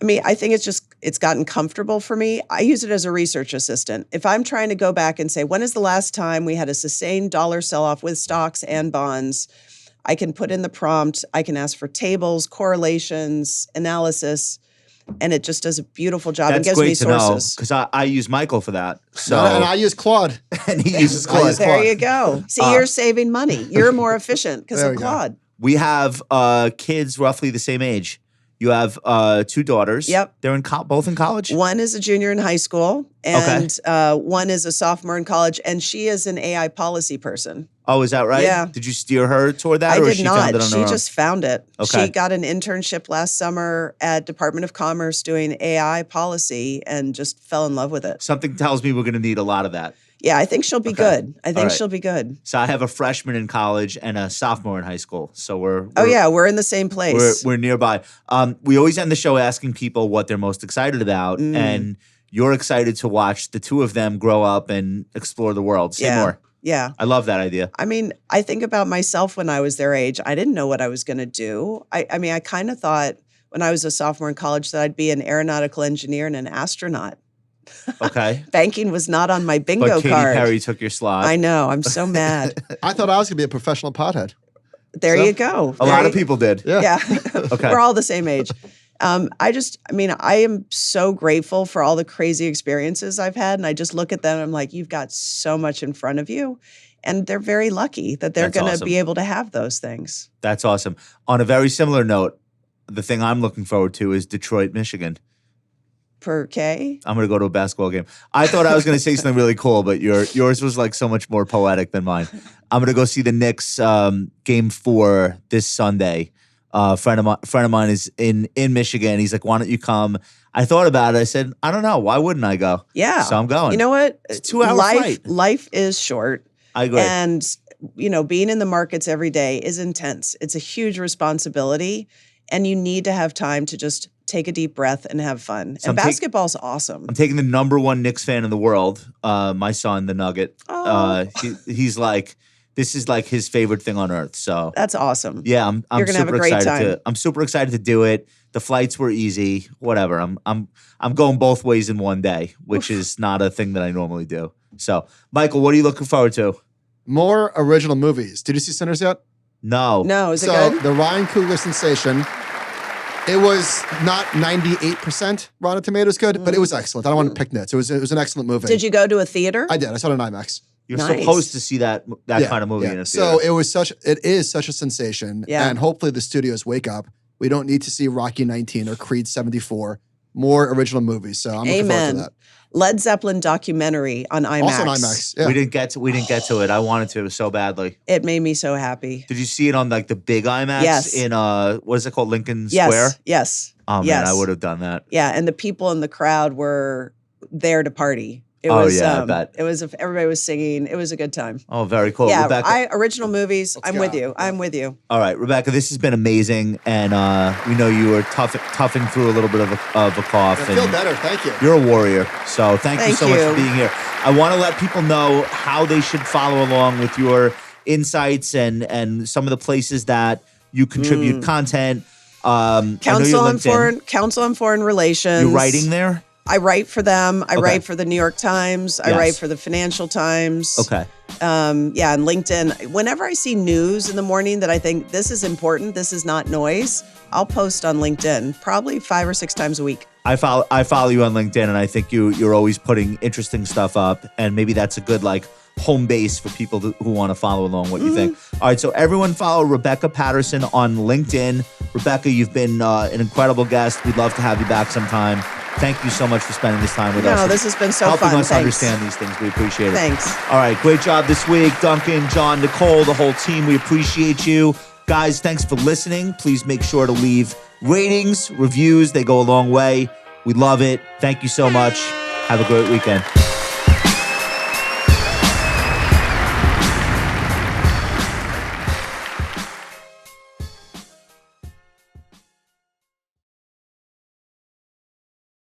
I mean, I think it's gotten comfortable for me. I use it as a research assistant. If I'm trying to go back and say, when is the last time we had a sustained dollar sell-off with stocks and bonds, I can put in the prompt. I can ask for tables, correlations, analysis, and it just does a beautiful job. That's and gives great me to know, sources. because I use Michael for that. So And I use Claude. and he uses I use Claude. There you go. See, you're saving money. You're more efficient because There of we go. Claude. We have kids roughly the same age. You have 2 daughters. Yep. They're both in college? One is a junior in high school, and one is a sophomore in college, and she is an AI policy person. Oh, is that right? Yeah. Did you steer her toward that, I or did she not. found it on her She own? just found it. Okay. She got an internship last summer at Department of Commerce doing AI policy and just fell in love with it. Something tells me we're going to need a lot of that. Yeah, I think she'll be good. I think right. she'll be good. So I have a freshman in college and a sophomore in high school. So we're We're in the same place. we're nearby. We always end the show asking people what they're most excited about, and you're excited to watch the 2 of them grow up and explore the world. Say more. Yeah. I love that idea. I mean, I think about myself when I was their age. I didn't know what I was going to do. I mean, I kind of thought when I was a sophomore in college that I'd be an aeronautical engineer and an astronaut. Okay. Banking was not on my bingo But Katy card. Perry took your slot. I know. I'm so mad. I thought I was going to be a professional pothead. There you go. A lot of people did. Yeah. Okay. We're all the same age. I am so grateful for all the crazy experiences I've had. And I just look at them and I'm like, you've got so much in front of you. And they're very lucky that they're That's going to awesome. be able to have those things. That's awesome. On a very similar note, the thing I'm looking forward to is Detroit, Michigan. Per K? I'm going to go to a basketball game. I thought I was going to say something really cool, but yours was like so much more poetic than mine. I'm going to go see the Knicks game 4 this Sunday. A friend of mine is in Michigan. He's like, why don't you come? I thought about it. I said, I don't know. Why wouldn't I go? Yeah. So I'm going. You know what? It's a 2-hour flight. Life is short. I agree. And, being in the markets every day is intense. It's a huge responsibility. And you need to have time to just take a deep breath and have fun. So and basketball's awesome. I'm taking the #1 Knicks fan in the world, my son, the Nugget. Oh. He's like, this is like his favorite thing on earth. So That's awesome. yeah, I'm You're gonna have super a great excited time. I'm super excited to do it. The flights were easy. Whatever. I'm going both ways in one day, which is not a thing that I normally do. So, Michael, what are you looking forward to? More original movies. Did you see Sinners yet? No. No, is it So good? the Ryan Coogler sensation, it was not 98% Rotten Tomatoes good, but it was excellent. I don't want to pick nits. It was an excellent movie. Did you go to a theater? I did. I saw it in IMAX. You're Nice. supposed to see that kind of movie in a theater. So it is such a sensation. Yeah. And hopefully the studios wake up. We don't need to see Rocky 19 or Creed 74. More original movies. So I'm looking forward to Amen. that. Led Zeppelin documentary on IMAX. Also on IMAX. Yeah. We didn't get to it. I wanted to so badly. It made me so happy. Did you see it on like the big IMAX? Yes. In what is it called, Lincoln Square? Yes. Oh man, Yes. I would have done that. Yeah, and the people in the crowd were there to party. It Oh, was, yeah, I bet. It was, everybody was singing. It was a good time. Oh, very cool. Yeah, Rebecca. original movies. Let's I'm go. with you. I'm with you. All right, Rebecca, this has been amazing, and we know you were toughing through a little bit of a cough. I feel and better. Thank you. You're a warrior, so thank you Thank so much you. for being here. I want to let people know how they should follow along with your insights and some of the places that you contribute content. I know Council you're on LinkedIn. Foreign Relations. You're writing there? I write for them. I Okay. write for the New York Times. I Yes. write for the Financial Times. Okay. Yeah, and LinkedIn. Whenever I see news in the morning that I think this is important, this is not noise, I'll post on LinkedIn probably 5 or 6 times a week. I follow you on LinkedIn, and I think you're always putting interesting stuff up, and maybe that's a good like home base for people who want to follow along what you think. All right, so everyone follow Rebecca Patterson on LinkedIn. Rebecca, you've been an incredible guest. We'd love to have you back sometime. Thank you so much for spending this time with us. No, this has been so helping fun. us Thanks. understand these things. We appreciate it. Thanks. All right, great job this week. Duncan, John, Nicole, the whole team, we appreciate you. Guys, thanks for listening. Please make sure to leave ratings, reviews. They go a long way. We love it. Thank you so much. Have a great weekend.